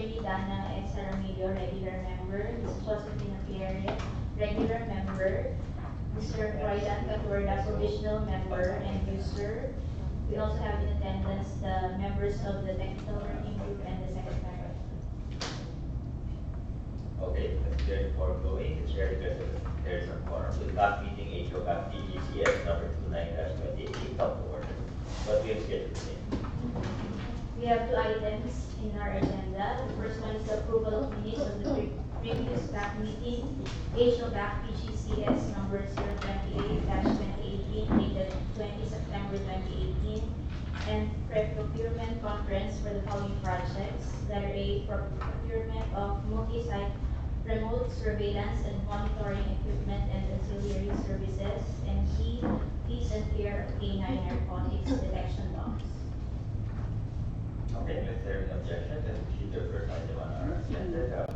Shirley Dana and Saramillo, regular member. Ms. Josephine Apiere, regular member. Mr. Roydan Caturda, provisional member and user. We also have in attendance the members of the technical working group and the secretary. Okay, considering the foregoing, it's very good that there's a quorum. The last meeting, HO DGCS number 29-28, come to order. What we have scheduled today. We have two items in our agenda. The first one is the approval of minutes of the previous back meeting, HO PGCS number 028-2018, dated 20 September 2018, and procurement conference for the following projects. Letter A, procurement of multi-site remote surveillance and monitoring equipment and ancillary services, and B, fees and care of canine narcotics detection dogs. Okay, if there is no objection, then we should do the first item on our agenda.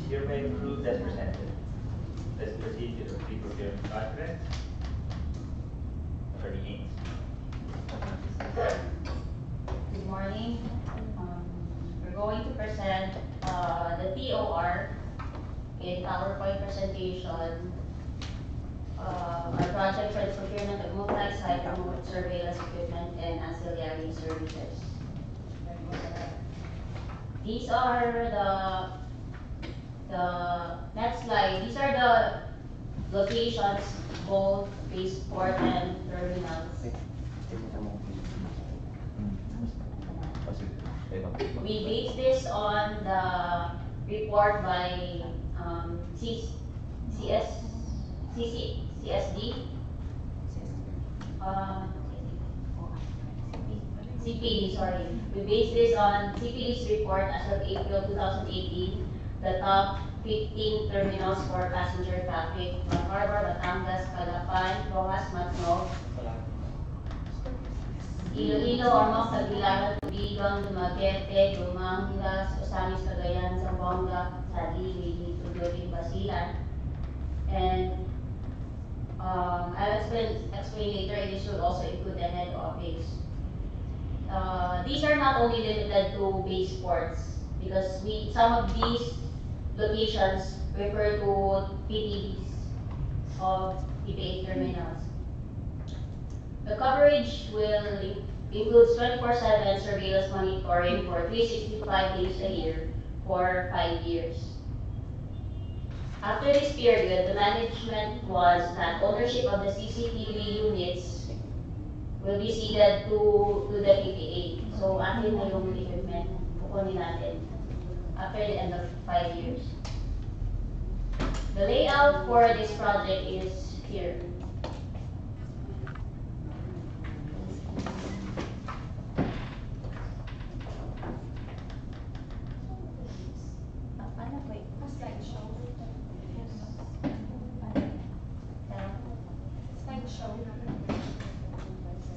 Hereby approved as presented. Let's proceed to the pre-procurement contract. Attorney Haynes. Good morning. We're going to present the TOR in PowerPoint presentation. Our project for the procurement of multi-site remote surveillance equipment and ancillary services. These are the next slide. These are the locations, both spaceport and terminals. We base this on the report by CSD, CPD, sorry. We base this on CPD's report as of April 2018, the top 15 terminals for passenger traffic from Harbor, Batangas, Calapan, Rojas, Matnog, Iloilo, Ormoc, Tagbilaran, Tubigon, Dumaguete, Dumangas, Osamis, Cagayan, Zamboanga, Sali, Tugurin, Basilan. And I'll explain later, this should also include the head office. These are not only limited to base ports, because some of these locations refer to PTVs of PPA terminals. The coverage will includes 24/7 surveillance monitoring for 365 days a year for 5 years. After this period, the management was that ownership of the CCTV units will be ceded to the PPA. So, atin na yung equipment, kukunin natin after the end of 5 years. The layout for this project is here.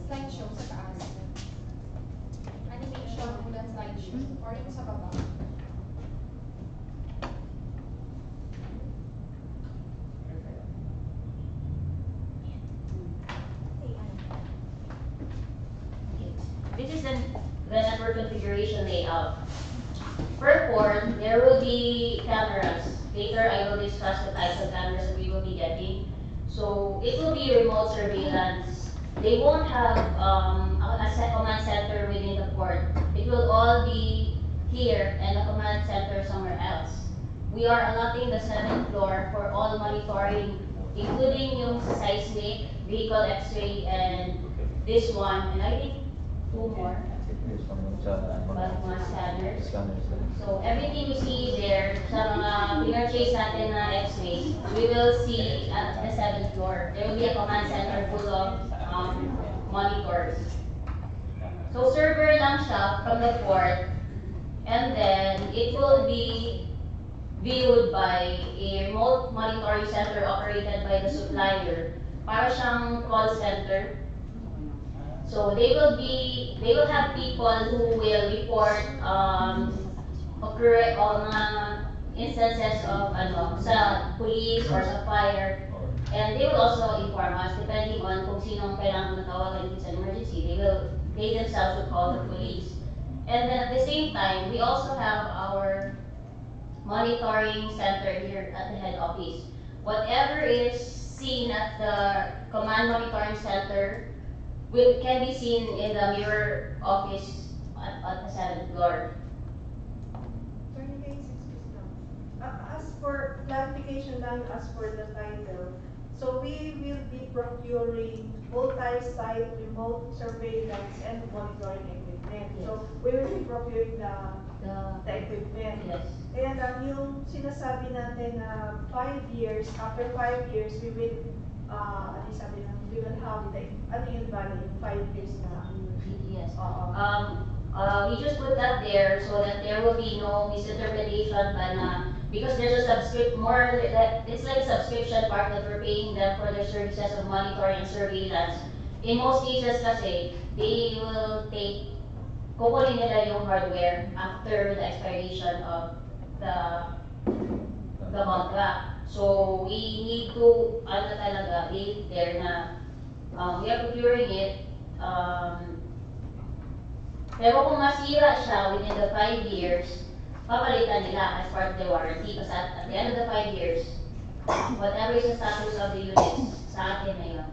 Slideshow sa taas. Animation mula slideshow. Or yung sa baba. This is the network configuration layout. Per port, there will be cameras. Later, I will discuss the types of cameras that we will be getting. So, it will be remote surveillance. They won't have command center within the port. It will all be here and a command center somewhere else. We are allotting the 7th floor for all monitoring, including yung seismic, vehicle x-ray, and this one, and I think 2 more. Mga scanners. So everything we see there, sa mga pinurchase natin na x-rays, we will see at the 7th floor. There will be a command center full of monitors. So server lang siya from the port, and then it will be viewed by a remote monitoring center operated by the supplier. Para siyang call center. So they will have people who will report occur instances of sa police or sa fire, and they will also inform us depending on kung sinong kailangan matawagan if it's an emergency. They themselves will call the police. And then at the same time, we also have our monitoring center here at the head office. Whatever is seen at the command monitoring center can be seen in the mirror office at the 7th floor. As for clarification lang, as for the title, so we will be procuring multi-site remote surveillance and monitoring equipment. Yes. So we will be procuring the equipment. Yes. And yung sinasabi natin na 5 years, after 5 years, we will we will have the, ano yun ba, yung 5 years na. Yes. Oo. We just put that there so that there will be no misinterpretation because there's a it's like a subscription part that we're paying them for their services of monitoring and surveillance. In most cases kasi, they will kukunin nila yung hardware after the expiration of the contract. So we need to, talaga, be there na we are procuring it. Pero kung masira siya within the 5 years, papalitan nila as part of the warranty. Kasi at the end of the 5 years, whatever is the status of the units, sa atin na yun.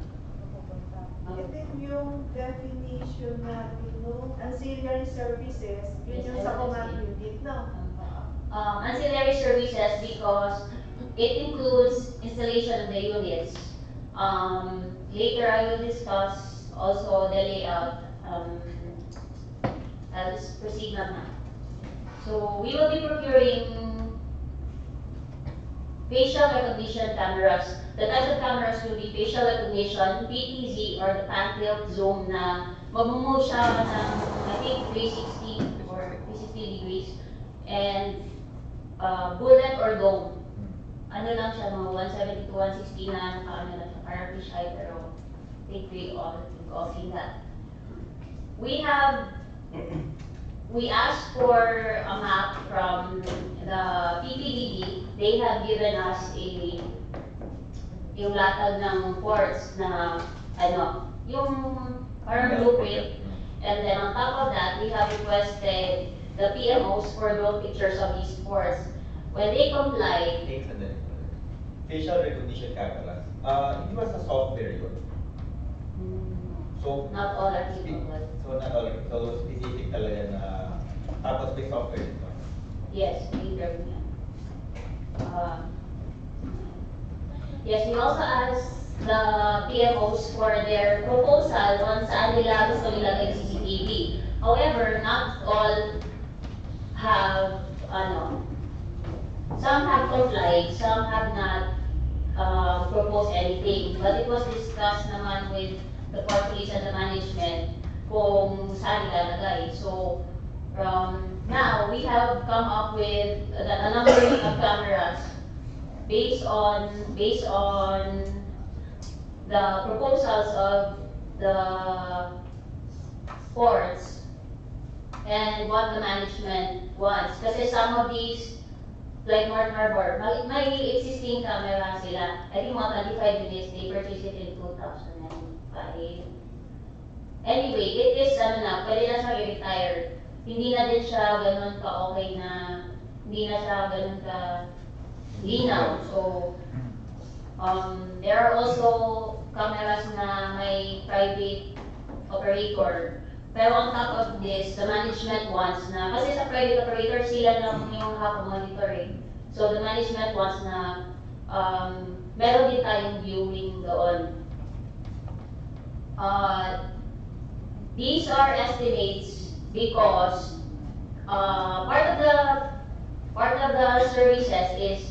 And then yung definition natin, no? Ancillary services, yun yung sa command unit, no? Ancillary services because it includes installation of the units. Later I will discuss also the layout. I'll just proceed na. So we will be procuring facial recognition cameras. The types of cameras will be facial recognition, PTZ or the pan tilt zoom na mag-move siya ng I think 360 or 360 degrees, and bullet or dome. Ano lang siya, mga 170 to 160 na nakaano lang siya, parang fish eye, pero I think we've all seen that. We asked for a map from the PPDD. They have given us yung latag ng ports na yung parang blueprint. And then on top of that, we have requested the PMOs for drone pictures of these ports. When they comply, facial recognition cameras. Hindi ba sa software yun? So, Not all are capable. so not all, so specific talaga na, tapos may software nito. Yes, later yan. Yes, we also asked the PMOs for their proposal kung saan nila gusto nilagay CCTV. However, not all have, some have complied, some have not proposed anything. But it was discussed naman with the port police and the management kung saan ilalagay. So, now, we have come up with a numbering of cameras based on the proposals of the ports and what the management wants. Kasi some of these, like North Harbor, may existing camera sila. I think mga 25 units, they purchased it in 2005. Anyway, it is pwede na siya i-retire. Hindi na din siya ganun ka-okay na, hindi na siya ganun ka linaw. So, there are also cameras na may private operator. Pero on top of this, the management wants na, kasi sa private operator sila lang yung monitoring. So the management wants na meron din tayong viewing doon. These are estimates because part of the services is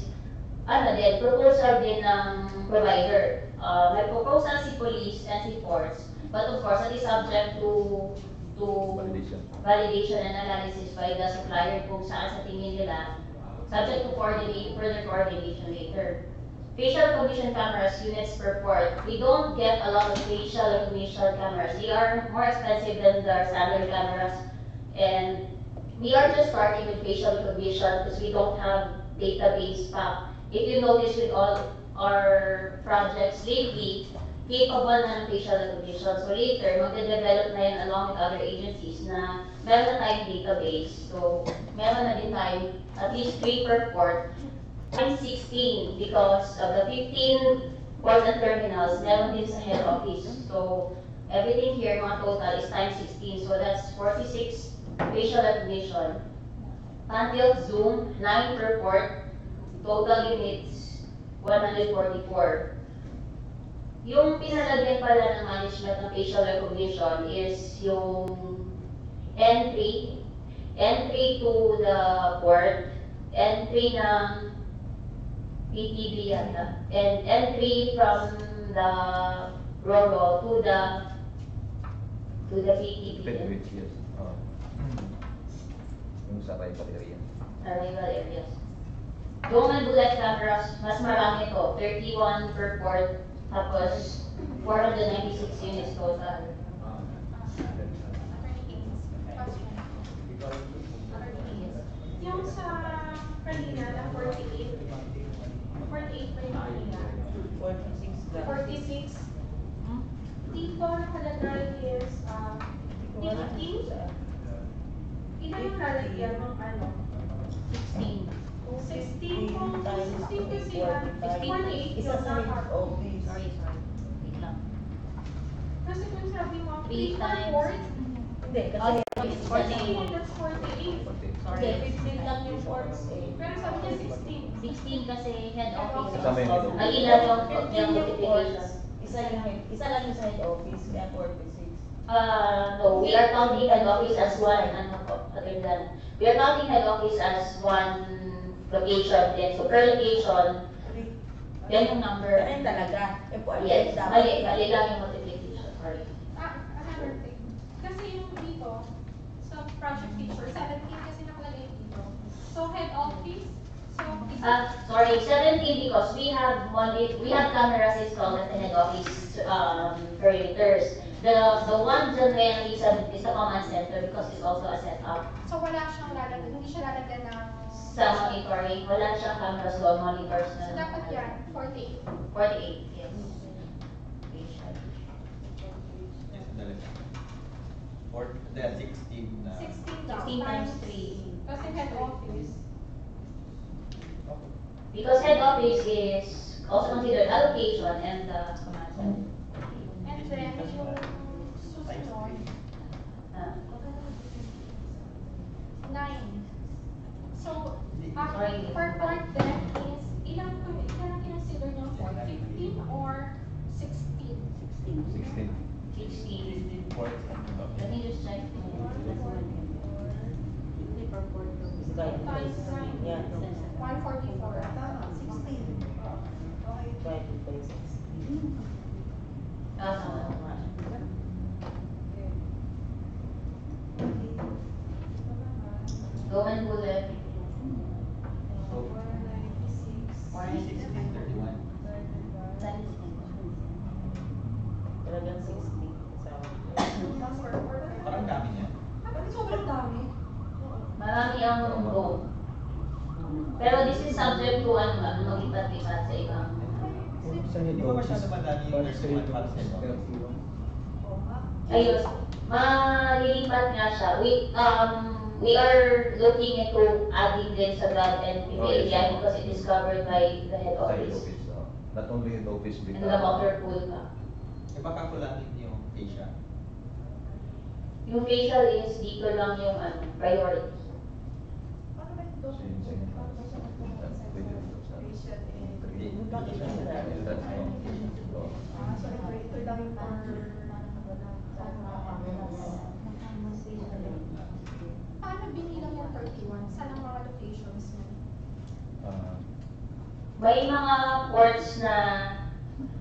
proposal din ng provider. May proposal si police and si ports, but of course, it is subject to validation and analysis by the supplier kung saan sa tingin nila, subject to further coordination later. Facial recognition cameras, units per port. We don't get a lot of facial recognition cameras. They are more expensive than the standard cameras, and we are just starting with facial recognition because we don't have database pa. If you notice with all our projects lately, capable na ng facial recognition. So later, magde-develop na yan along with other agencies na meron na tayong database. So meron na din tayo at least 3 per port. I'm 16 because of the 15 ports and terminals, meron din sa head office. So everything here, mga total, is times 16. So that's 46 facial recognition. Until Zoom, 9 per port. Total units, 144. Yung pinalagyan pala ng management ng facial recognition is yung entry to the port, entry ng PTB yata, and entry from the RORO to the PTB. Yes. Yung sa rival area. Arrival areas. Dome and bullet cameras, mas marami to, 31 per port, tapos 496 units total. Yung sa kanina na 48 pa yung kanina. 46. Dito nakalagay is 15. Ilan yung lalagyan ng 16. 16 kung 16 kasi 48 Isa yun sa na head office. Sorry. Wait lang. Kasi kung sabi mo, 3 3 per times. port, Hindi, kasi Oh, it's 16, 48. that's 48. Sorry. hindi, 15 lang yung ports eh. Pero sabi niya 16. 16 kasi head office. Kasama yung head office. Ay, ilan yung 15 yung notification? ports. Isa lang yung sa head office, kaya 46. No, we are counting head office as one, we are counting head office as one location din. So per location, yan yung number. Ganun talaga. Yes, mali lang yung multiplication, sorry. Another thing. Kasi yung dito, sa project picture, 17 kasi nakalagay dito. So head office, so Sorry, 17 because we have cameras installed at the head office perimeters. The one dyan may is the command center because it's also a setup. so wala siyang lalagyan, hindi siya lalagyan ng Sa monitoring, wala siyang cameras doon, monitors na. So dapat yan, 48. 48, yes. Or the 16 na. 16 daw. 16 times 3. Kasi head office. Because head office is also considered allocation and the command center. And then yung sunod, Ah, 9. So, Sorry. per port then is, ilang kinonsider niyo port? 15 or 16? 16. 16. ports and Let me just check. Times 9. Yeah. 144. Tama, 16. Okay. 25, 16. Ah, Roman bullet. So, 496. 1631. Talagang 60. Parang dami niya. Bakit sobrang dami? Marami ang go. Pero this is subject to ano nga, maglipat-lipat sa ibang. Hindi ba masyado madami yung personal para sa head office? Oo nga. Ayun, malilipat nga siya. We are looking into adding din sa grad and PPADI because it is covered by the head Side office. office, not only head office, but And the motor pool pa. Eh baka kulatin yung facial. Yung facial is dito lang yung ano, priority. Ano ba yung doc? Same, same. Paano ba siya magpupunta sa patient and... Ah, so ito lang yung Paano binilang yung 31? Saan ang mga locations mo? May mga ports na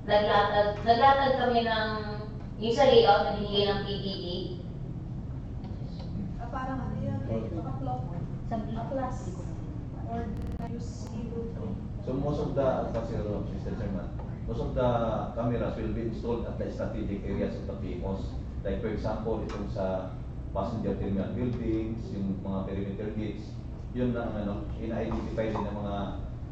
naglatag kami ng, yung sa layout na binigay ng PDD. parang ano yan, naka-clock. Class. Or use zero to. So most of the, Mr. Chairman, most of the cameras will be installed at the strategic areas of the PMOs. Like for example, itong sa passenger terminal buildings, yung mga perimeter gates, yun ang ano, ina-identify din ng mga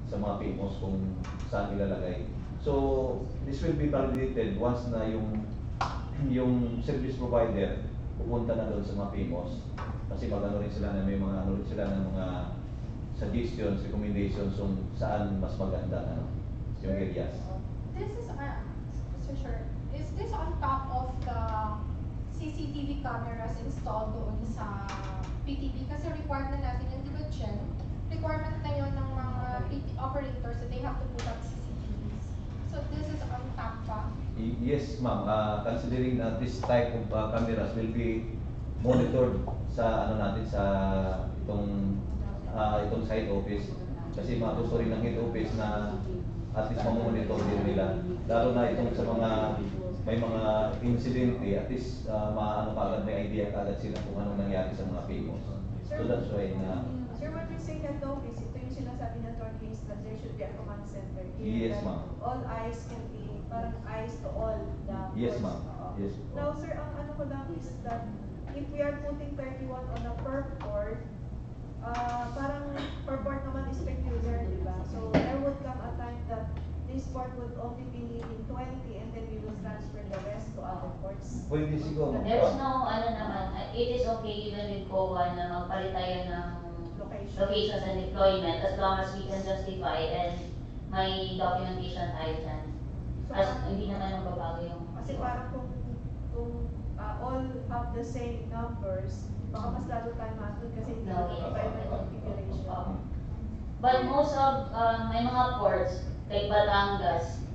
sa mga PMOs kung saan ilalagay. So this will be validated once na yung service provider pupunta na doon sa mga PMOs. Kasi mag-ano rin sila na may mga ano rin sila ng mga suggestions, recommendations kung saan mas maganda ano, yung areas. This is, Mr. Chair, is this on top of the CCTV cameras installed doon sa PTV? Kasi required na natin yung, di ba, Jen? Requirement na yun ng mga PT operators that they have to put up CCTVs. So this is on top pa? Yes, ma'am. Considering that this type of cameras will be monitored sa ano natin sa itong side office, kasi gusto rin ng head office na at least mamonitor din nila, lalo na itong sa mga may mga incidente, at least maano kagad, may idea kagad sila kung anong nangyari sa mga PMOs. So that's why na Sir, when we say head office, ito yung sinasabi ng Attorney that there should be a command center here. Yes, that ma'am. all eyes can be, parang eyes to all the Yes, ports. ma'am. Oo. Yes. Now, sir, ang ano ko lang is that if we are putting 31 on a per port, parang per port naman is peculiar, di ba? So there would come a time that this port would only be needing 20 and then we will transfer the rest to other ports. pwede siguro. There's no, ano naman, it is okay even with COA na magpalit tayo ng locations and deployment as long as we can justify and may documentation tayo dyan. As hindi naman magbabago yung. Kasi parang kung all have the same numbers, baka mas lalo tayo matun kasi hindi No, na yes. iba-iba yung configuration. But most of, may mga ports, like Batangas,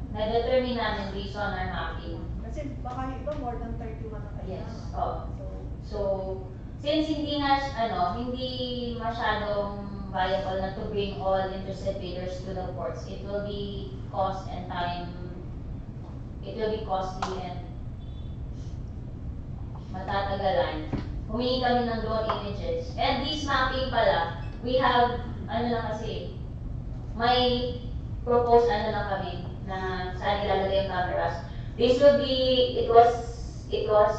na-determine namin based on our mapping. Kasi baka yung iba more than 31 na kayo. Yes, So, since hindi nga, hindi masyadong viable na to bring all interested bidders to the ports, it will be cost and time, it will be costly and matatagalan. Humingi kami ng drone images. And this mapping pala, we have, may proposed na kami na saan ilalagay yung cameras. This will be, it was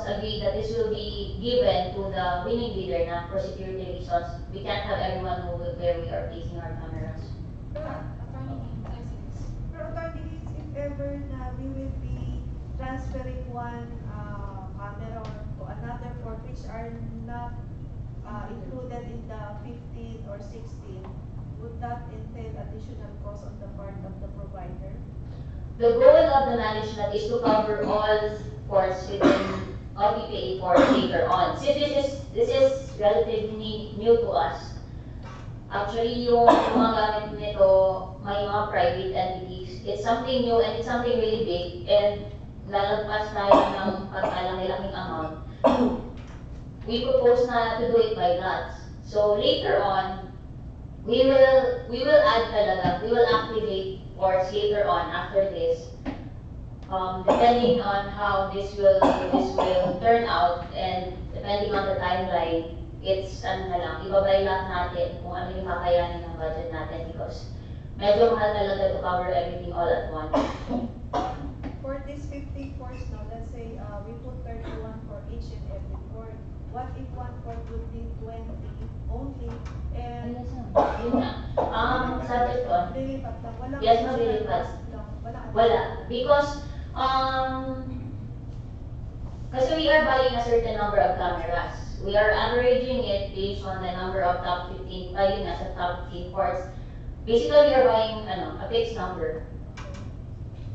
agreed that this will be given to the winning bidder na for security reasons. We can't have everyone know where we are placing our cameras. Attorney Gates, Pero Attorney Gates, if ever na we will be transferring one camera to another port which are not included in the 15 or 16, would that entail additional cost on the part of the provider? The goal of the management is to cover all ports within PPA ports later on. Since this is relatively new to us, actually yung mga gamit nito may mga private entities. It's something new and it's something really big and lalagpas tayo ng pagkalaki-laking amount. We propose na to do it by lots. So later on, we will add talaga, we will activate ports later on after this. Depending on how this will turn out and depending on the timeline, it's ano na lang, ibabay lang natin kung ano yung kakayanin ng budget natin because medyo mahal talaga to cover everything all at once. For this 50 ports now, let's say we put 31 for each and every port. What if one port would be 20 only and Yun nga. Subject on. lilipat lang? Walang Yes, additional maglilipat. cost lang. Wala. Because, kasi we are buying a certain number of cameras. We are averaging it based on the number of top 15, yun nga, sa top 15 ports. Basically, we are buying, a fixed number.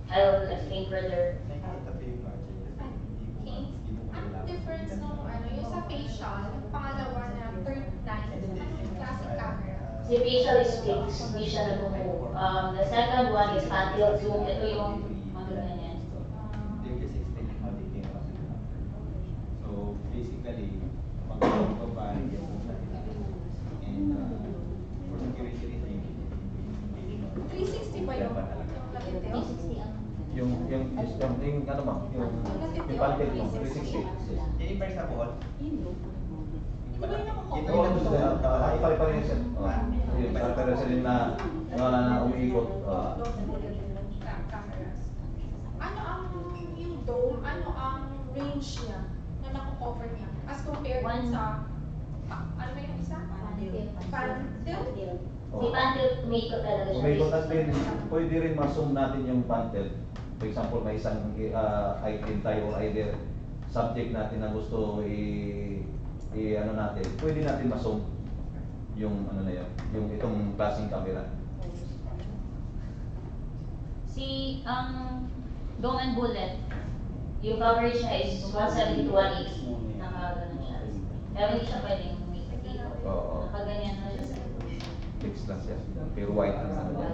I will explain further. Anong difference nung yung sa facial, yung pangalawa na third line, anong klaseng camera? Si facial is fixed, hindi siya nag-move. The second one is panel zoom. Ito yung mga ganyan. So basically, pag-combine yung and for security reason, 360 ba yung natiteo? Yung ano ma'am, yung pantel mo, 360. Hindi pa sa buhol. Di ba yung Oo, nakakover? pare-pareho siya. Yung pare-pareho siya din na umiikot. Cameras. Ano ang yung dome, ano ang range niya na nakukover niya as compared sa ano ba yung isa? Pantel? Si panel, umiikot talaga siya. Umiikot at din, pwede rin ma-zoom natin yung pantel. For example, may isang item tayo or either subject natin na gusto ano natin, pwede natin ma-zoom yung ano na yun, yung itong klaseng camera. Si dome and bullet, yung coverage niya is 170 to 180. Nakagano siya. Kaya hindi siya pwedeng umikot. Oo. Nakaganyan na siya sa Fixed lang siya, pero white ang ano niya.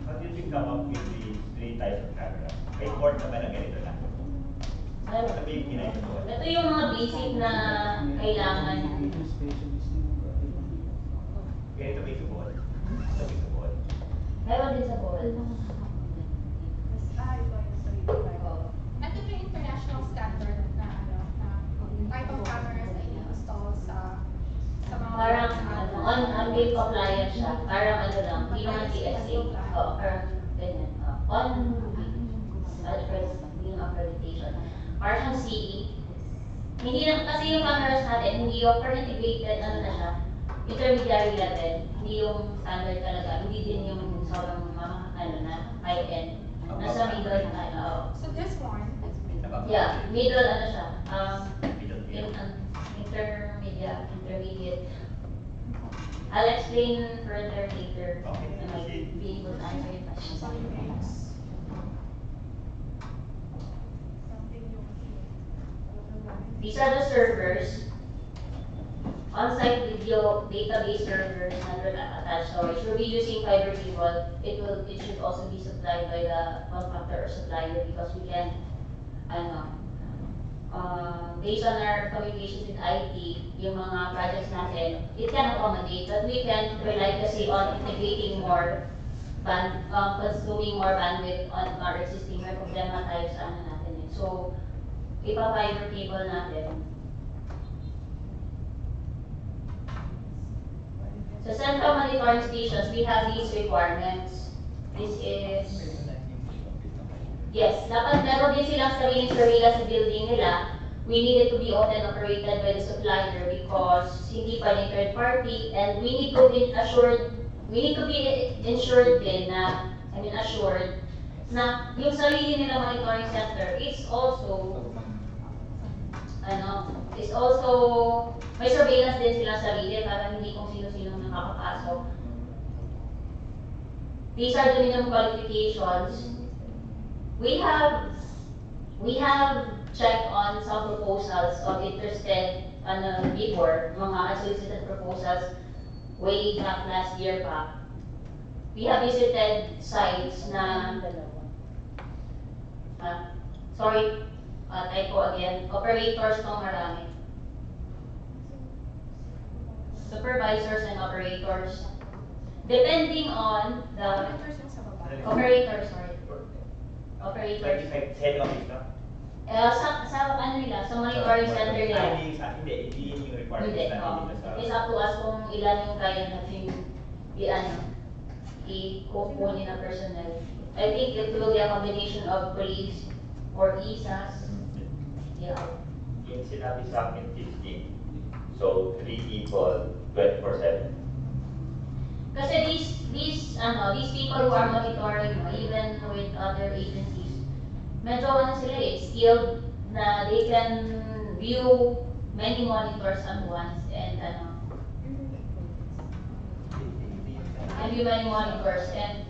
How did you come up with the 3 types of camera? May port naman na ganito lang. Sabihin kinayin mo. Ito yung mga basic na kailangan. Ganito may subuhan. Ito may subuhan. Meron din sa ball. Ito yung sa Ano ba yung international standard na type of cameras na i-install sa mga Parang on-bill compliant siya. Parang ano lang, hindi naman TSA. Parang ganyan. Hindi yung accreditation. Parang CE. Hindi na, kasi yung cameras natin, hindi yung integrated, ano na siya, intermediary level. Hindi yung standard talaga. Hindi din yung sobrang high-end. Nasa middle na, So this one, yeah, middle ano siya. Middle. Intermediate. I'll explain further later. Okay. I might be able to answer your question. These are the servers. On-site video database servers and attached storage. We'll be using fiber cable. It should also be supplied by the contractor or supplier because we can, based on our communications with IT, yung mga projects natin, it can accommodate, but we can rely kasi on integrating more consuming more bandwidth on our existing may problema tayo sa ano natin eh. So, ipa-fiber cable natin. Sa central monitoring stations, we have these requirements. This is, yes, dapat meron din silang sariling surveillance sa building nila. We need it to be owned and operated by the supplier because hindi pa rin third party and we need to be ensured din na, assured na yung sarili nila monitoring center is also may surveillance din silang sarili para hindi kung sino-sino nakakapasok. These are the minimum qualifications. We have We have checked on some proposals of interested before, mga unsolicited proposals way back last year pa. We have visited sites na, sorry, typo again, operators tong marami. Supervisors and operators. Depending on the Operators yung sa baba. operators, sorry. Operators. 25 head office na? Sa ano nila, sa monitoring center nila. Hindi yun yung requirements Hindi, natin oo. dito sa... It's up to us kung ilan yung kaya natin i-kukunin na personnel. I think it will be a combination of police or ISAs. Yeah. Yung sinabi sa akin, 15. So, 3 people, 24/7. Kasi these people who are monitoring, even with other agencies, medyo sila skilled na they can view many monitors at once and and view many monitors and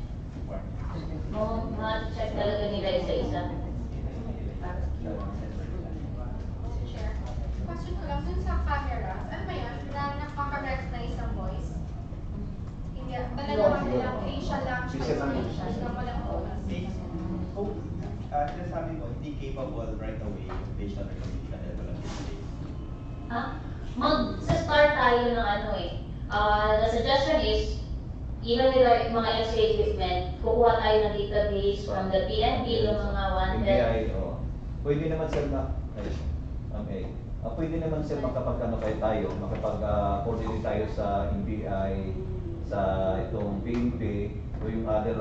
ma-check talaga nila isa-isa. Chair. Question ko lang, dun sa cameras, ano ba yan? Na nakaka-recognize ng voice? Hindi, talagang lang, facial lang, Facial lang. facial lang, walang oras. Sinasabi mo, hindi capable right away yung facial recognition dahil walang database. Start tayo ng the suggestion is, even with our mga X-ray equipment, kukuha tayo ng database from the PNP, yung mga wanted. NBI, oo. Pwede naman sir pwede naman sir makapag-ano tayo, makapag-coordinate tayo sa NBI, sa itong PNP, o yung other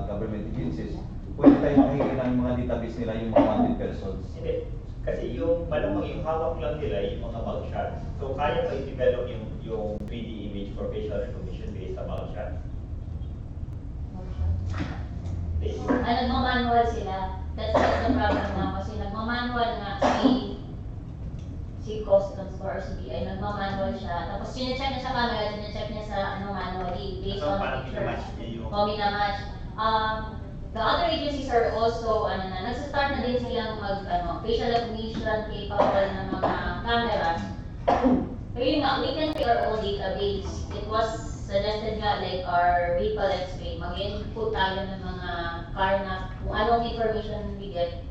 government agencies. Pwede tayo makikinig ng mga database nila, yung mga wanted persons. Hindi. Kasi yung malamang yung hawak lang nila yung mga mugshots. So, kaya ba i-develop yung 3D image for facial recognition based sa mugshot? Hindi. Nagmamanual sila. That's the problem now. Kasi nagmamanual nga si Customs or CBI, nagmamanual siya. Tapos sinecheck niya sa camera, sinecheck niya sa manually based So, on parang pictures. pinamatch niya yung... Minamatch. The other agencies are also, nagsastart na din silang facial recognition capable ng mga cameras. Pero yun nga, we can take our own database. It was suggested nga like our vehicle X-ray, mag-input tayo ng mga car na kung anong information we get.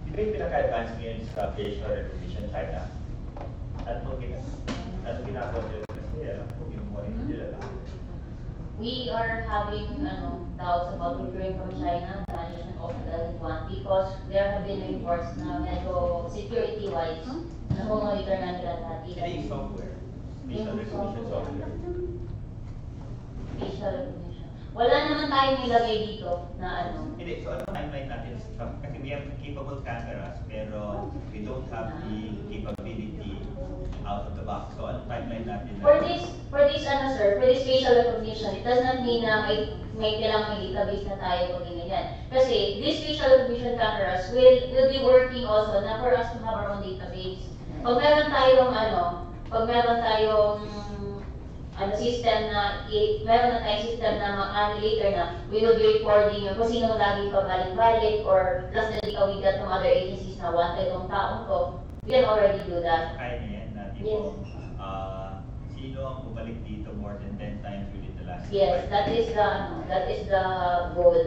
Di ba yung pinaka-advance ngayon sa facial recognition China? Anong ginagawa nila? Kasi alam ko, ginumonitor nila lang. We are having doubts about procuring from China, the management of the one, because there have been reports na medyo security-wise, na-monitor na nila lahat. Hindi yung software. Facial recognition software. Facial recognition. Wala naman tayong nilagay dito na Hindi, so ano timeline natin? Kasi we have capable cameras, pero we don't have the capability out of the box. So ano timeline natin? For this facial recognition, it does not mean na may kailangan may database na tayo kung ganyan. Kasi these facial recognition cameras will be working also na for us to have our own database. Pag meron tayong meron na tayong system na later na we will be recording kung sino lagi pabalik-balik or plus the data we got from other agencies na wanted tong taong to, we can already do that. Kaya niyan na Yes. sino ang bumalik dito more than 10 times within the last Yes, 5 that years? is the goal.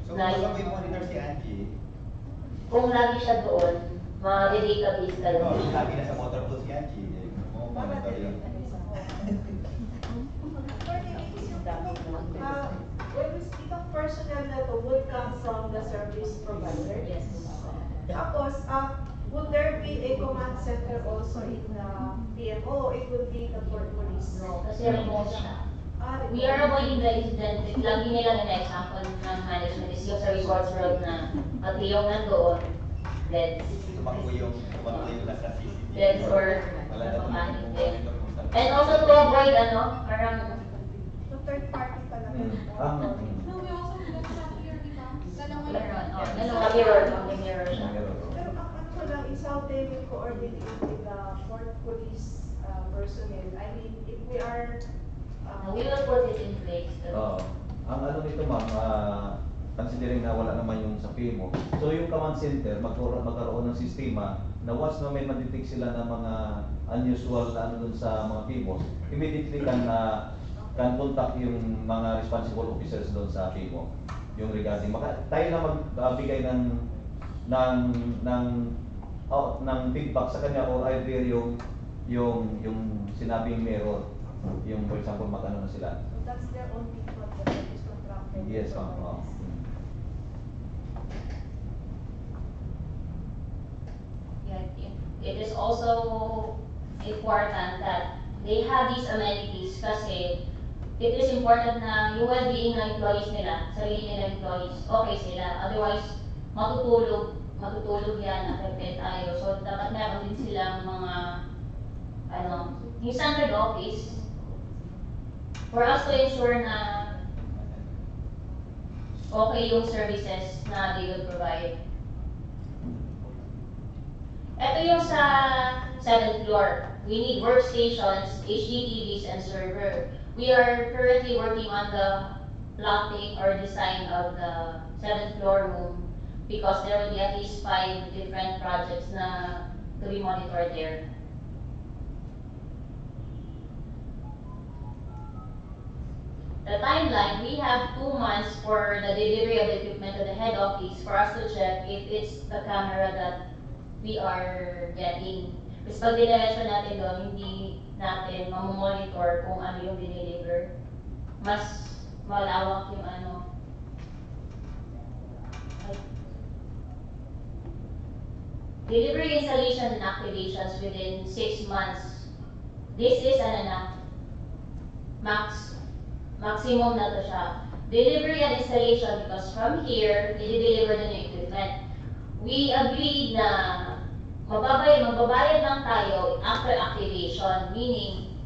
So, Na kung yung- may monitor si Angie, Kung lagi siya doon, ma-database ka no, doon. lagi na sa motor pool si Angie, monitor yun. Itong personnel na to would come from the service provider. Yes. Tapos, would there be a command center also in the PMO? It would be the Port Police. No, kasi remote siya. Remote. We are avoiding the incident. Lagi nilang in-example ng management is yung sa resorts road na pati yung nandoon, dead. Tumakbo yung nasa CCTV. Dead or Wala na panic tumakbo dead. monitor kung saan. And also to avoid parang The third party pala. No, we also do that sa here, di ba? Dalawa meron. yun. Mirror siya. Pero ang ko lang is how they will coordinate with the Port Police personnel. I mean, if we are We will put it in place. Oo. Ang nito ma'am, considering na wala naman yung sa PMO. So yung command center, magkaroon ng sistema na once na may ma-detect sila ng mga unusual na ano dun sa mga PMOs, immediately can contact yung mga responsible officers doon sa PMO. Yung regarding, tayo na magbigay ng feedback sa kanya or either yung sinabing meron, yung for example magano na sila. So that's their only thought that is contracted. Yes, ma'am. Yeah, it is also important that they have these amenities kasi it is important na yung well-being ng employees nila, sarili nila employees, okay sila. Otherwise, matutulog yan, affected tayo. So, dapat meron din silang mga, yung standard office for us to ensure na okay yung services na they will provide. Ito yung sa 7th floor. We need workstations, HDTVs, and server. We are currently working on the plotting or design of the 7th floor room because there will be at least 5 different projects na to be monitored there. The timeline, we have 2 months for the delivery of the equipment to the head office for us to check if it's the camera that we are getting. Kasi pag diniretsyo natin doon, hindi natin mamomonitor kung ano yung dineliver. Mas malawak yung Delivery, installation, and activations within 6 months. This is maximum na to siya. Delivery and installation, because from here, i-deliver na yung equipment. We agreed na magbabayad lang tayo after activation, meaning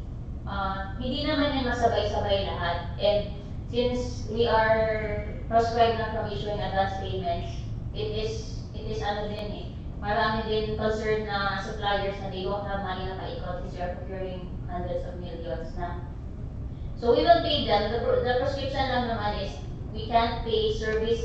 hindi naman yan masabay-sabay lahat. And since we are proscribed na from issuing advance payments, it is marami din concerned na suppliers na they don't have money na paikot since we are procuring hundreds of millions na. So we will pay them. The prescription lang naman is we can't pay service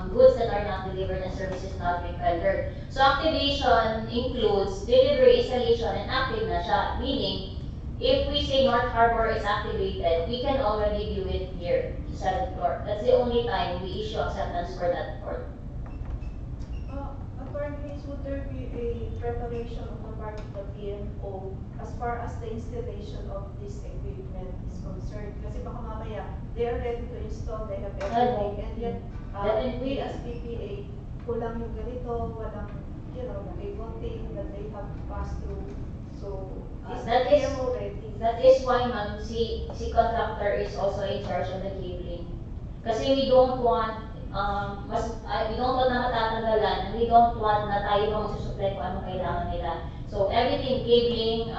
goods that are not delivered and services not being rendered. So activation includes delivery, installation, and active na siya. Meaning, if we say North Harbor is activated, we can already do it here, 7th floor. That's the only time we issue acceptance for that port. Attorneys, would there be a preparation on the part of the PMO as far as the installation of this equipment is concerned? Kasi baka mamaya, they are ready to install, they have everything, and yet, we as PPA, kulang yung ganito, walang, cable thing that they have to pass through. So, is the PMO ready? That is why, ma'am, si contractor is also in charge of the cabling. Kasi we don't want we don't want na matatagalan, and we don't want na tayo pa magsusupply kung anong kailangan nila. So everything, cabling,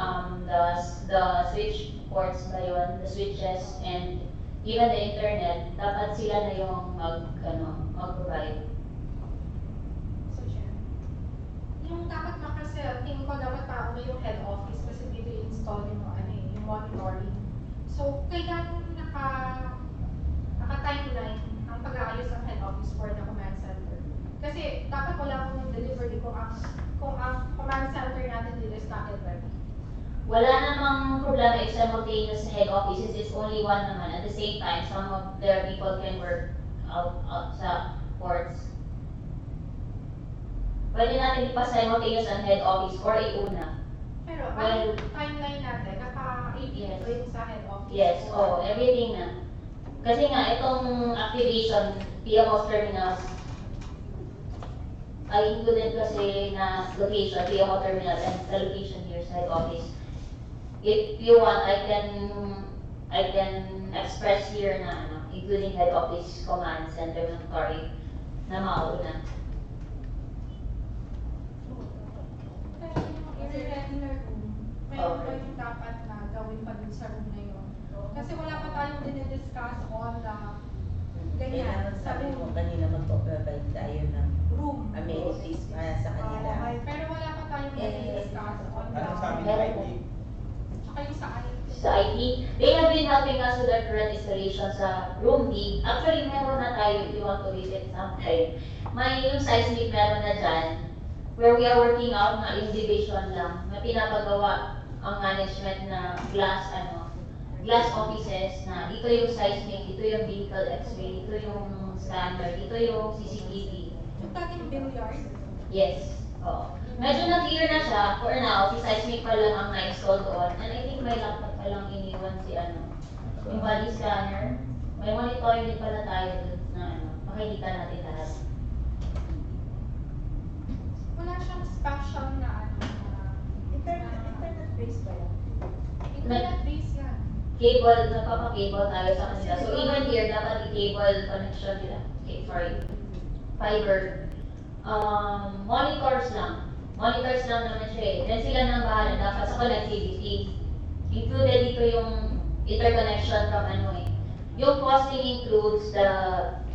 the switch ports ba yun, the switches, and even the internet, dapat sila na yung mag-provide. So, Jen, yung dapat tingin ko dapat pauna yung head office kasi dito i-install yung yung monitoring. So, kailan naka-timeline ang pag-aayos ng head office for the command center? Kasi dapat wala pong delivery kung ang command center natin dito is not yet ready. Wala namang problema if simultaneous head office since it's only one naman. At the same time, some of their people can work out sa ports. Pwede natin ipa-simultaneous ang head office or iuna. Pero Well, ang timeline natin, naka-18 Yes. rin sa head office. Yes, everything na. Kasi nga, itong activation, PMO's terminals, ay included kasi na location, PMO terminal, and the location here sa head office. If you want, I can express here na including head office commands and inventory na mauna. Pero yung irregular room, mayroon ba yung dapat na gawin pa dun sa room na yun? Kasi wala pa tayong dinidiscuss on the ganyan, Kailangan sa sabi mo room. kanina magpo-provide tayo ng Room. amenities para sa kanila. Pero wala pa tayong dinidiscuss on the Ano sabi ni IT? tsaka yung sa IT. sa IT. They have been helping us with our current installation sa room D. Actually, meron na tayo if you want to visit sometime. May yung seismic meron na dyan, where we are working out na yung division lang, na pinapagawa ang management na glass offices na dito yung seismic, dito yung vehicle x-ray, dito yung scanner, dito yung CCTV. Yung dating billiard. Yes. Oo. Medyo na-clear na siya. For now, si seismic pa lang ang na-install doon. And I think may laptop pa lang iniwan si yung body scanner. May monitoring din pala tayo doon na makikita natin lahat. Wala siyang special na Internet based ba yan? internet base yan. Cable, nagpapa-cable tayo sa kanila. So even here, dapat i-cable connection nila. Okay, sorry. Fiber. Monitors lang. Monitors lang naman siya eh. Then sila nang bahala dapat sa connectivity. Included dito yung interconnection from Yung costing includes the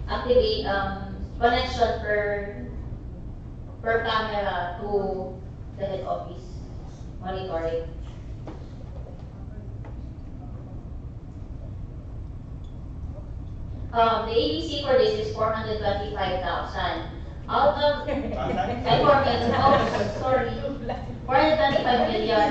activate connection per camera to the head office monitoring. The ABC for this is 425,000. Out of 4 million, oh, sorry, 425 million.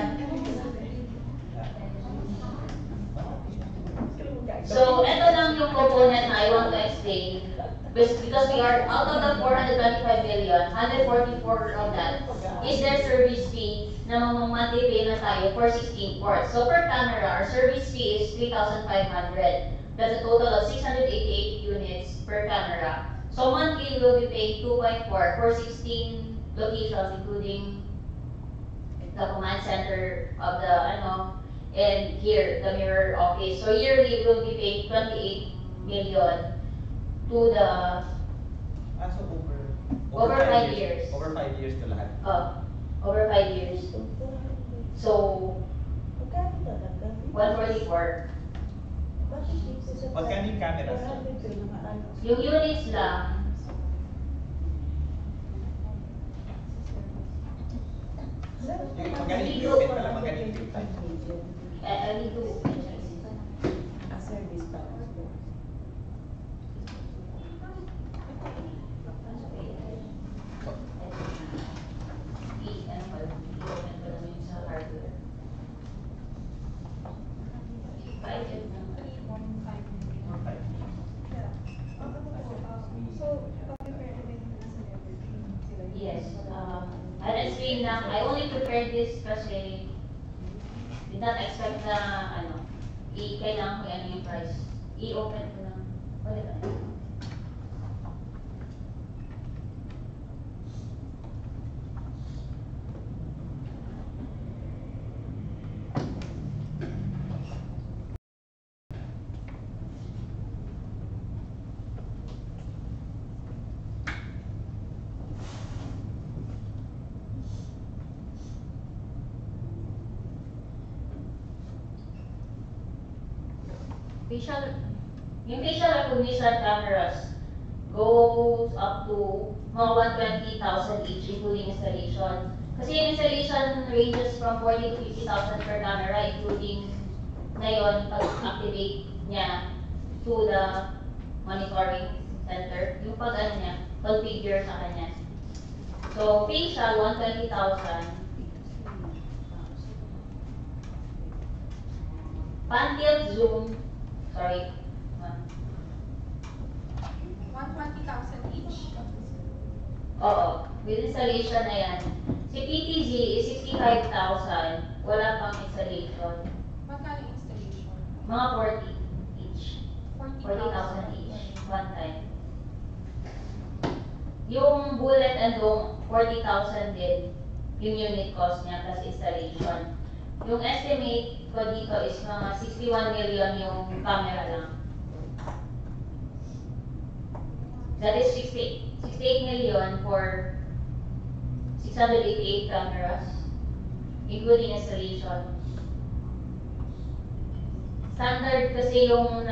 So, ito lang yung component na I want to explain. Because we are, out of the 425 million, 144 of that is their service fee na monthly pay na tayo for 16 ports. So, per camera, our service fee is 3,500. That's a total of 688 units per camera. So, monthly, we will be paying 2.4 for 16 locations, including the command center of the, and here, the mirror office. So yearly, we'll be paying 28 million to the, So Over 5 years. Over 5 years to lahat. over 5 years. So, Magkano talaga? 144. Magkano yung cameras? Yung units lang, Magkano yung equipment pala? Magkano yung equipment? I need to, Service pa. i-open ko naman yung sa hardware. 5 years na. 3.5 million. Or 5 years? So, pag-prepare din na sa everything sila. Yes, and explain lang, I only prepared this kasi did not expect na, kailangan ko yung price. I-open ko lang. Ulit na. Yung facial recognition cameras goes up to mga 120,000 each, including installation. Kasi yung installation ranges from 40 to 50,000 per camera, including ngayon, pag-activate niya to the monitoring center, yung niya, configure sa kanya. So, facial, 120,000. Pan-tilt zoom, sorry. 120,000 each. Oo, with installation na yan. Si PTZ is 65,000, wala pang installation. Magkano yung installation? Mga 40 each. 40,000 40,000 each, one time. Yung bullet and dome, 40,000 din, yung unit cost niya plus installation. Yung estimate ko dito is mga 61 million yung camera lang. That is 68 million for 688 cameras, including installation. Standard kasi yung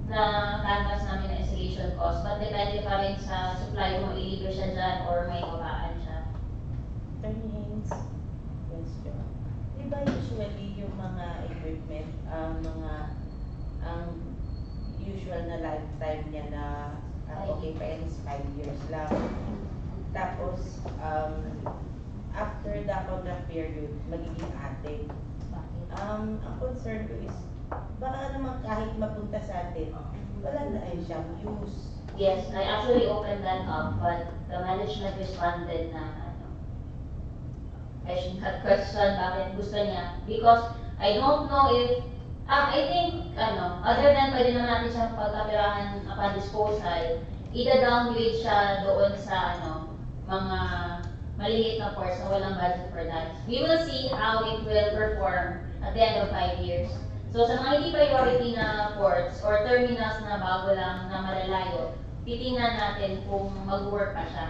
canvas namin na installation cost, but depende pa rin sa supply mo, ilibre siya dyan or may babaan siya. Attorney Haynes, question. Di ba usually yung mga equipment mga ang usual na lifetime niya na okay pa yan is 5 years lang. Tapos, after the contract period, magiging ate. Ang concern ko is, baka naman kahit mapunta sa atin, wala na rin siyang use. Yes, I actually opened that up, but the management responded na, I should not question bakit gusto niya. Because I don't know if, I think, other than pwede naman natin siyang pagkapirahan upon disposal, ida-downgrade siya doon sa, mga maliliit na ports na walang budget for that. We will see how it will perform at the end of 5 years. So sa mga hindi priority na ports or terminals na bago lang na malalayo, titingnan natin kung mag-work pa siya.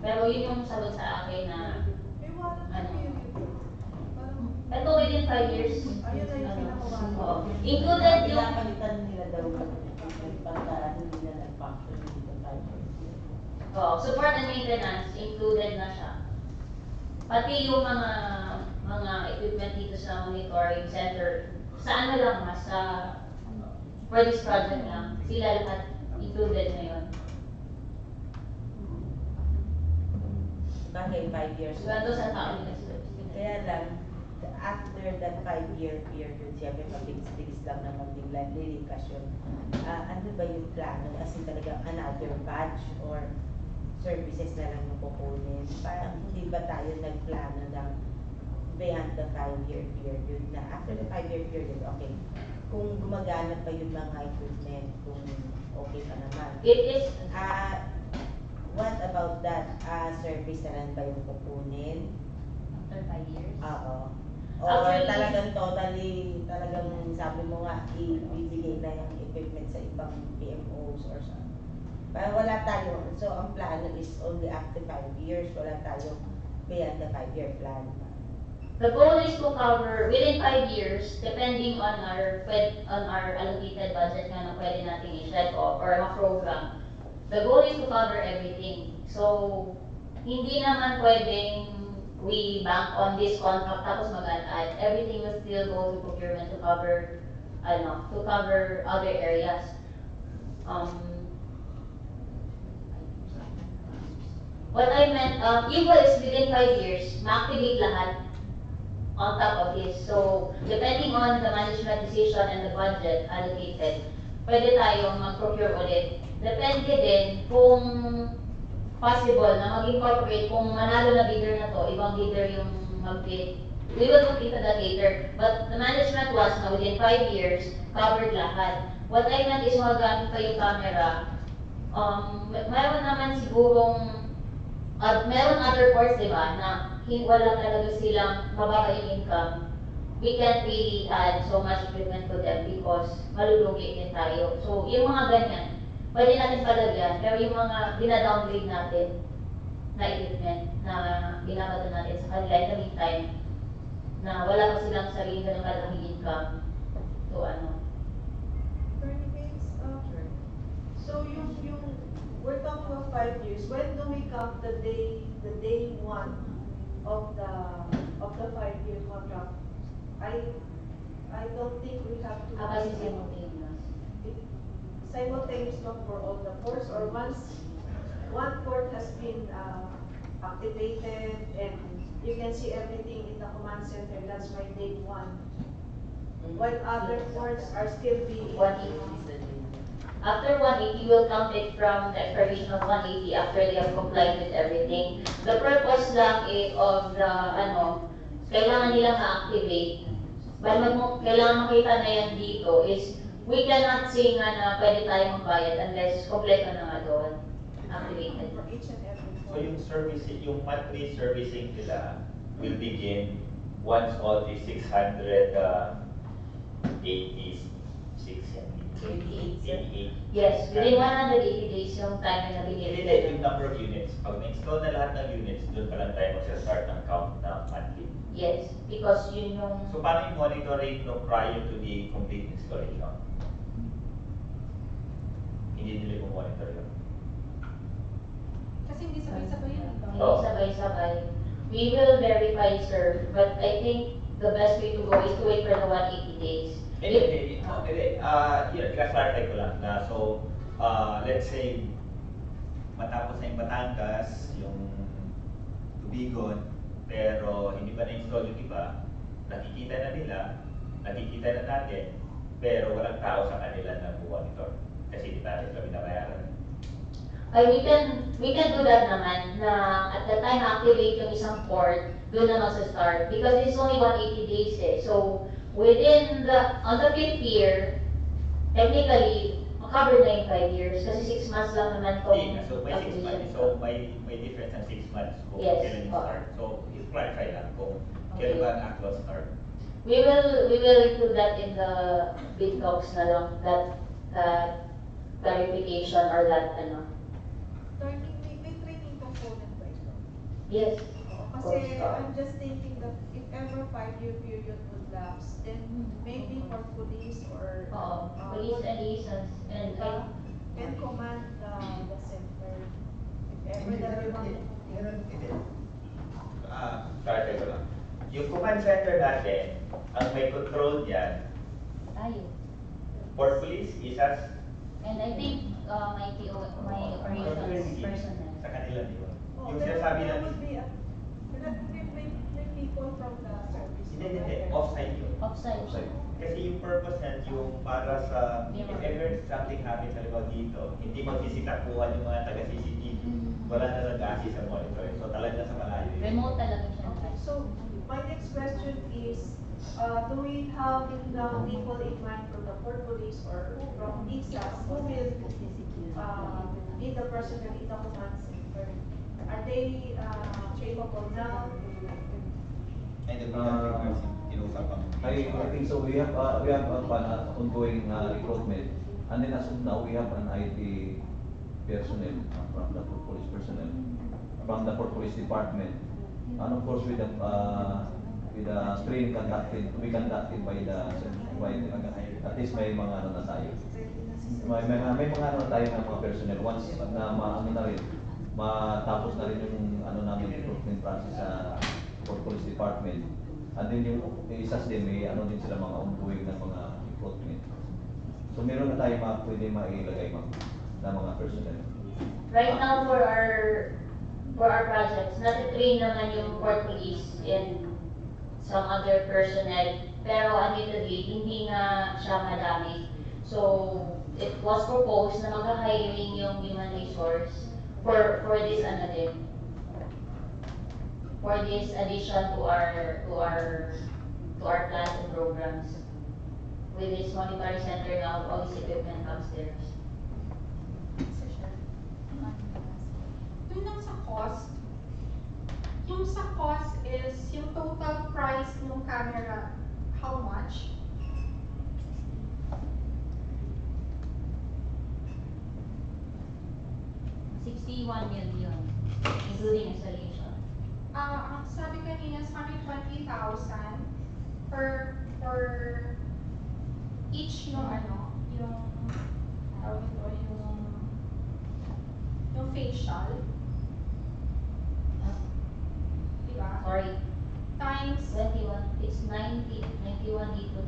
Pero yun yung sagot sa akin na, May warranty period. Parang, ito within 5 years. ayun na yung pinakawarranty. Oo. Included yung, Pinapalitan nila daw pagka hindi na nag-function dito 5 years. support and maintenance, included na siya. Pati yung mga equipment dito sa monitoring center, sa ano lang sa for this project lang, sila lahat included na yun. Bakit 5 years? Sweldo sa tao nila. Kaya lang, after that 5-year period, siyempre mabilis-bilis lang naman biglang lilikas yun. Ano ba yung plano? As in talagang another batch or services na lang yung kukunin? Parang hindi ba tayo nagplano ng beyond the 5-year period na after the 5-year period, okay, kung gumagana pa yung mga equipment, kung okay pa naman. It is, What about that? Service na lang ba yung kukunin? after 5 years. Oo. Or Actually, talagang sabi mo nga, ibibigay na yung equipment sa ibang PMOs or sa. Parang wala tayo. So, ang plano is only after 5 years. Wala tayo beyond the 5-year plan. The goal is to cover within 5 years, depending on our allocated budget na pwede natin i-shed off or ma-program. The goal is to cover everything. So, hindi naman pwedeng we bank on this contract tapos mag-add. Everything will still go to procurement to cover other areas. What I meant, yung goal is within 5 years, ma-activate lahat on top of this. So, depending on the management decision and the budget allocated, pwede tayong mag-procure ulit. Depende din kung possible na mag-incorporate kung manalo na bidder na to, ibang bidder yung mag-bid. We will look into that later. But the management was na within 5 years, covered lahat. What I meant is magamit pa yung camera. Meron naman sigurong, meron other ports, di ba, na wala talaga silang mababa yung income. We can't really add so much equipment to them because malulugi din tayo. So, yung mga ganyan, pwede natin palagyan, pero yung mga dina-downgrade natin na equipment na binabato natin sa kanila in the meantime, na wala pa silang sarili ng malaking income. So, Attorney Bates, so we're talking of 5 years. When do we count the day one of the 5-year contract? I don't think we have to. Kapag simultaneous. Simultaneous not for all the ports, or once one port has been activated and you can see everything in the command center, that's my day one. While other ports are still being. 180. After 180, we'll count it from the expiration of 180 after they have complied with everything. The purpose lang of the, kailangan nilang ma-activate. Kailangan makita na yan dito is, we cannot say nga na pwede tayo magbayad unless kompleto na nga doon. Activated. For each and every So port. yung servicing, yung monthly servicing nila will begin once all the 88. Yes, within 180 days yung time na Hindi nabigay. yung number of units. Pag na-install na lahat ng units, doon pa lang tayo mag-start ng count na monthly. Yes, because yun yung, So paano yung monitoring no prior to the complete installation? Hindi nila yung monitor yun. Kasi hindi sabay-sabay yun, di ba? hindi sabay-sabay. We will verify, sir, but I think the best way to go is to wait for the 180 days. Hindi. I-clarify ko lang na let's say, matapos na yung Batangas, yung Tubigon, pero hindi pa na-install yung iba, nakikita na nila, nakikita na natin, pero walang tao sa kanila na monitor. Kasi hindi natin sila binabayaran. Ay, we can do that naman na at the time activate yung isang port, doon na mag-start. Because it's only 180 days eh. So, on the 5th year, technically, covered na yung 5 years. Kasi 6 months lang naman itong Hindi, so may 6 months, so may difference ng 6 months kung Yes. kailan yung start. So, clarify lang kung kailan ba ang actual start. We will include that in the bid docs na lang, that clarification or that Attorney, may training component ba ito? yes. Kasi I'm just thinking that if ever 5-year period would lapse, then maybe for police or Police and liaisons and can command the center. If ever that we want to. Clarify ko lang. Yung command center natin, ang may control niyan, tayo. Port Police, ISAS, And I think my operations personnel. sa kanila yun. Oh, Yung there sinasabi there na, would be may people from the service. hindi, off-site yun. Offsite. Offsite. Kasi yung purpose niyan, yung para sa, if ever something happens halimbawa dito, hindi magsisitakuhan yung mga taga-CCTV, wala na nag-assist sa monitor. So talaga sa malayo yun. Remote talaga siya. Okay, so my next question is, do we have the people in mind from the Port Police or from ISAS who will be the personnel in the command center? Are they capable now? And the regards kinusapang. I think so. We have ongoing recruitment, and then as of now, we have an IT personnel from the Port Police personnel, from the Port Police department, and of course with the training to be conducted by at least may mga ano na tayo. May mga ano na tayo ng mga personnel once na maano na rin, matapos na rin yung ano namin recruitment process sa Port Police Department. And then yung isas din, may ano din sila mga ongoing na mga recruitment. So meron na tayo pwede mailagay na mga personnel. Right now for our projects, natitrain naman yung Port Police and some other personnel, pero admittedly, hindi nga siya madami. So, it was proposed na mag-hiring yung human resource for this for this addition to our plans and programs. With this monitoring center now, all this equipment upstairs. Mr. Chair. Doon lang sa cost, yung sa cost is yung total price ng camera, how much? $61 million, including installation. Ang sabi kanina is 120,000 per each yung tawag ito, yung facial. Diba? Sorry, Times 21, it's 91 dito.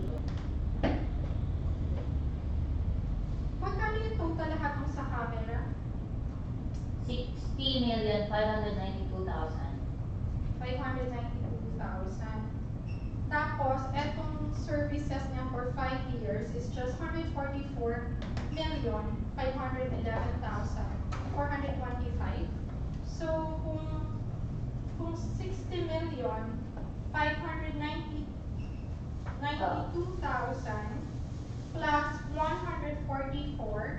magkano yung total lahat ng sa camera? 60,592,000. 592,000. Tapos, etong services niya for 5 years is just 144,511,425. So, kung 60,592,000 plus 144,511,425,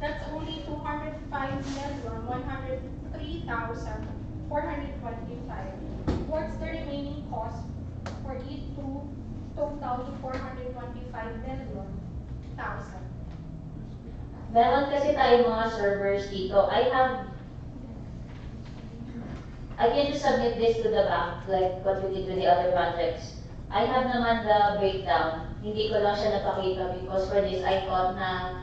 that's only 205,103,425. What's the remaining cost for it to total to 425 million thousand? Meron kasi tayo mga servers dito. I can just submit this to the bank, like what we did with the other projects. I have naman the breakdown. Hindi ko lang siya napakita because for this I thought na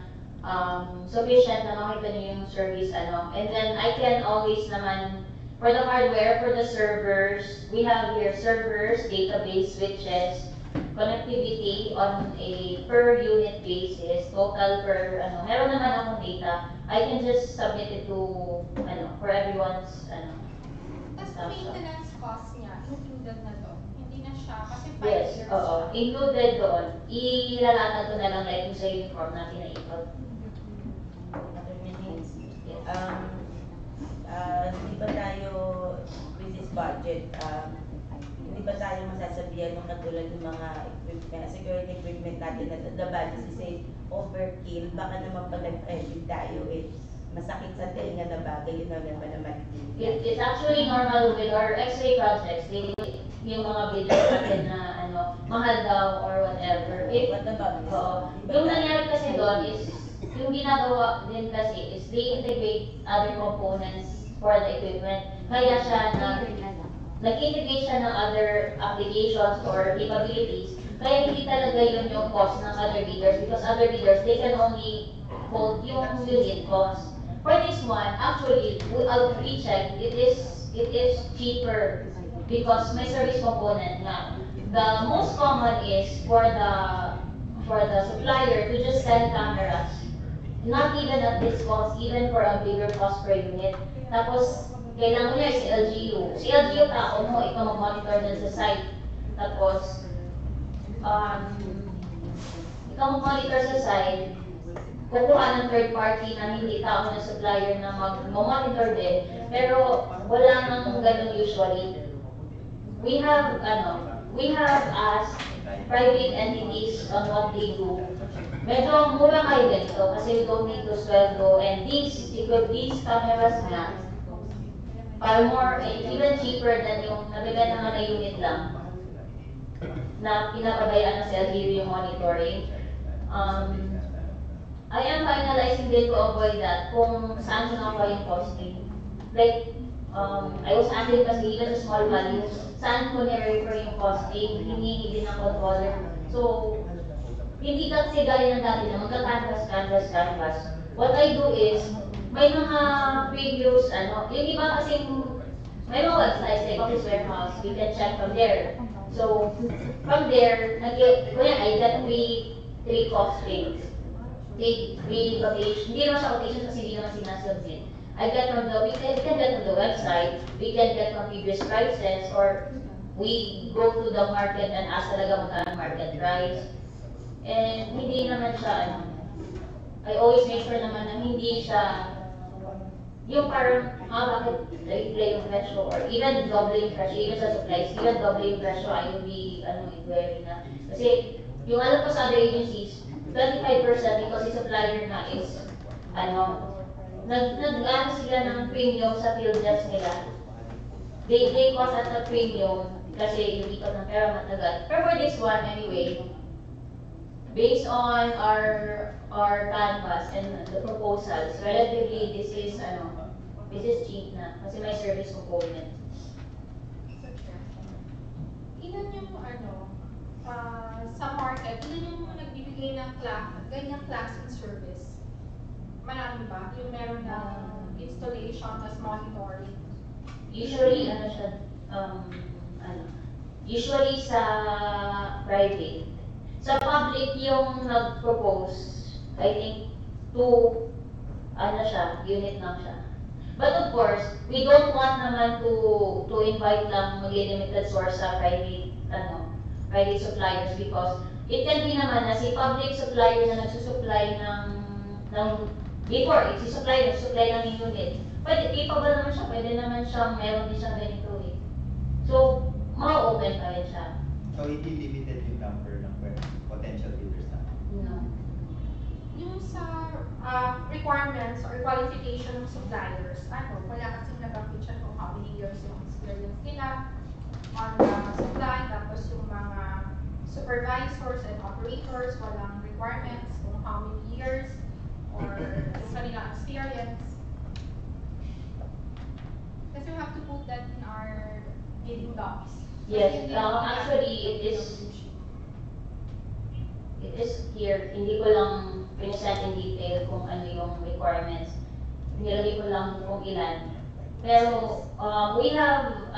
sufficient na makita niyo yung service ano. And then I can always naman, for the hardware, for the servers, we have here servers, database switches, connectivity on a per unit basis, total per ano. Meron naman akong data. I can just submit it to ano for everyone's ano. Tapos snapshot. maintenance cost niya, included na doon. Hindi na siya, kasi 5 Yes, years oo. siya. Included doon. Ilalatan ko na lang like yung sa uniform na pinaikot. Um, hindi ba tayo, with this budget, hindi ba tayo masasabihan ng katulad ng mga equipment, security equipment natin na the budget is say overkill, baka naman pag nag-edit tayo masakit sa tenga na bagay, yun na naman naman. It's actually normal with our X-ray projects. Yung mga bidders natin na ano, mahal daw or whatever. What about this? Yung nangyari kasi doon is, yung ginagawa din kasi is they integrate other components for the equipment. Kaya siya nag-integrate siya ng other applications or capabilities. Kaya hindi talaga yun yung cost ng other bidders because other bidders, they can only hold yung unit cost. For this one, actually, I'll recheck, it is cheaper because may service component nga. The most common is for the supplier to just sell cameras. Not even at this cost, even for a bigger cost per unit. Tapos, kailangan niya si LGU. Si LGU tao mo, ikaw mag-monitor dun sa site. Tapos, ikaw mag-monitor sa site, kukuha ng third party na hindi tao na supplier na mag-monitor din. Pero, wala nang ganun usually. We have asked private entities on what they do. Medyo mura kayo ganito kasi we don't need to sweldo and these cameras nga are more, even cheaper than yung nabibenta nga na unit lang na pinapabayaan ng LGU yung monitoring. I am finalizing din to avoid that kung saan sinakuha yung costing. Like, I was asking kasi even sa small values, saan ko nire-refer yung costing, hinihingi din ng controller. So, hindi kasi gaya ng dati na magka-canvas. What I do is, may mga previews, yung iba kasi may mga websites like Office Warehouse, we can check from there. So, from there, I get three costings. Three quotations. Hindi naman siya quotations kasi hindi naman sinasubmit. We can get from the website, we can get from previous prices, or we go to the market and ask talaga magkano market price. And hindi naman siya, I always make sure naman na hindi siya, yung parang, bakit play yung presyo, or even double yung presyo, even sa supplies, even double yung presyo, I will be, inquiry na. Kasi, yung alam ko sa other agencies, 25% because yung supplier na is, nag-ano sila ng premium sa field desk nila. They cost at a premium kasi yung ikot ng pera matagal. Pero for this one, anyway, based on our canvas and the proposals, relatively this is cheap na kasi may service component. Ilan yung sa market, ilan yung nagbibigay ng ganyang klaseng service? Marami ba? Yung meron ng installation, tas monitoring? Usually, usually sa private. Sa public yung nag-propose, I think, unit lang siya. But of course, we don't want naman to invite lang mag-limited source sa private suppliers because it can be naman na si public supplier na nagsusupply ng before, si supplier nagsusupply ng unit. Pwede, capable naman siya, pwede naman siyang meron din siyang ganito eh. So, ma-open pa rin siya. So, hindi limited yung number ng potential bidders na? No. Yung sa requirements or qualification ng suppliers, wala kasing nabanggit siya kung how many years yung experience nila on the supply, tapos yung mga supervisors and operators, walang requirements kung how many years or yung kanilang experience. Kasi we have to put that in our bidding docs. Yes, actually it is here, hindi ko lang pinisent in detail kung ano yung requirements. Nilagay ko lang kung ilan. Pero we have,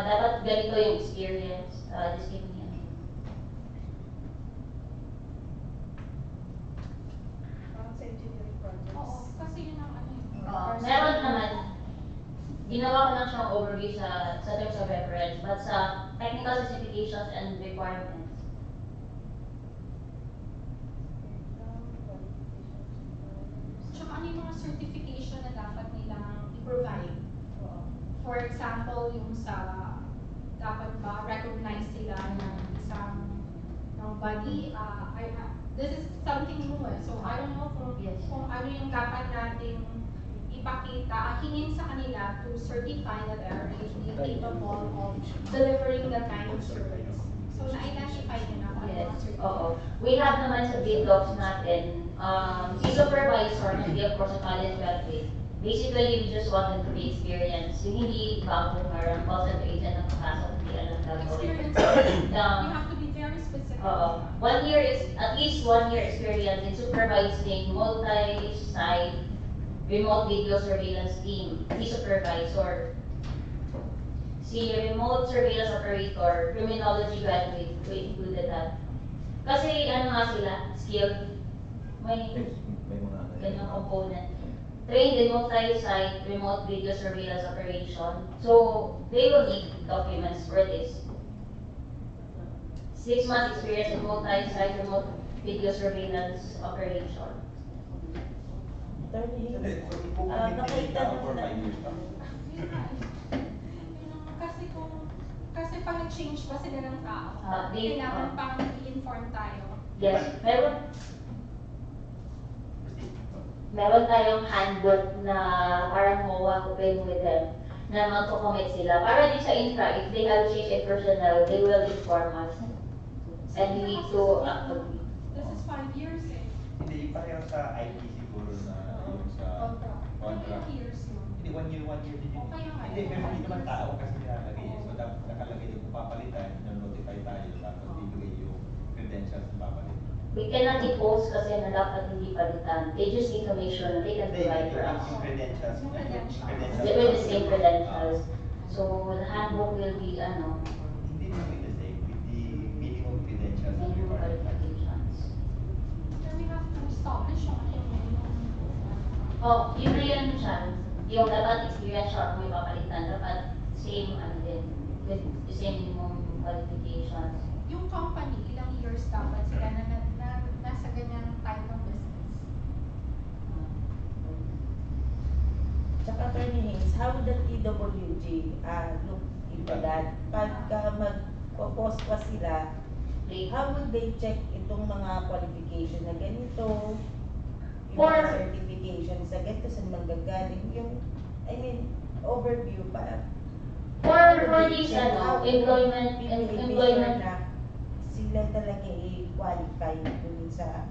dapat ganito yung experience. Just give me a minute. Parang sa engineering projects. Oo, kasi yun ang ano yun. Meron naman, ginawa ko lang siyang overview sa terms of reference, but sa technical specifications and requirements. Tsaka ano yung mga certification na dapat nilang i-provide? For example, yung sa dapat ba recognize sila ng isang body, this is something new so I don't know kung ano yung dapat nating ipakita, hingin sa kanila to certify that they are really capable of delivering that kind of service. So na-identify nila kung ano Yes, ang certification. oo. We have naman sa bid docs natin, si supervisor, hindi of course a college graduate. Basically, we just want them to be experienced. Yung hindi bago parang call center agent ang papasok, hindi alam gagawin. Experience. You have to be very specific. Oo. At least 1 year experience in supervising multi-site remote video surveillance team. Si supervisor. Si remote surveillance operator, criminology graduate, we included that. Kasi ano nga sila, skilled, may mga ganyang component. Trained in multi-site remote video surveillance operation. So, they will need documents for this. 6 months experience in multi-site remote video surveillance operation. Attorney, Hindi, so ipupunit nakita nila nung for na- 5 years pa. Kasi pag nag-change pa sila ng tao, kailangan pang i-inform tayo. Yes, meron tayong handbook na parang MOA open with them na magko-commit sila. Para din sa infra, if they have change in personnel, they will inform us. And we need to This is 5 years eh. Hindi, pareho sa IT siguro na yung sa contract. 2 years mo. Hindi, 1 year din yun. O kaya nga, Hindi, pero hindi 5 naman years. tao kasi nilalagay eh. So, dapat nakalagay yung papalitan, notify tayo, tapos bibigay yung credentials na papalit. we cannot impose kasi na dapat hindi palitan. They just need to make sure na they can Hindi, provide for us. yung credentials. Yung credentials. They will the same credentials. So the handbook will be Hindi naman the same with the minimum credentials minimum required. qualifications. Then we have to establish yung ano yung minimum. Oh, yun na yun siya. Yung dapat experience siya kung may papalitan, dapat same din, with the same minimum qualifications. Yung company, ilang years dapat sila na nasa ganyang type of business. Tsaka Attorney Haynes, how would the TWG look into that? Pagka mag-post pa sila, how would they check itong mga qualification na ganito? Yung mga For- certification sa ganito, saan manggagaling? Yung, I mean, overview pa. For these employment Na sila talaga i-qualify dun sa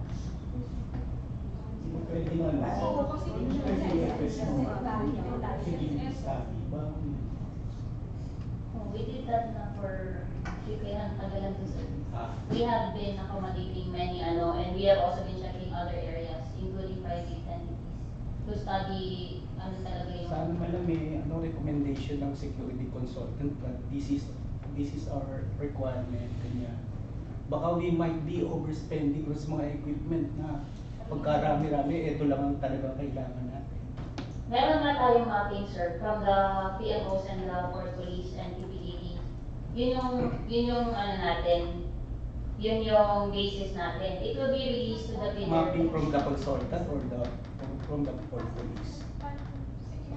Oo, kasi We did that na for kaya tagalan din sir. We have been accommodating many and we have also been checking other areas, including private entities, to study talaga yung Sana malam recommendation ng security consultant that this is our requirement, kanya. Baka we might be overspending sa mga equipment na pagkarami-rami, ito lang ang talagang kailangan natin. Meron nga tayong mapping, sir, from the PMOs and the Port Police and PPDD. Yun yung natin, yun yung basis natin. It will be released to the bidder. Mapping from the consultant or from the Port Police.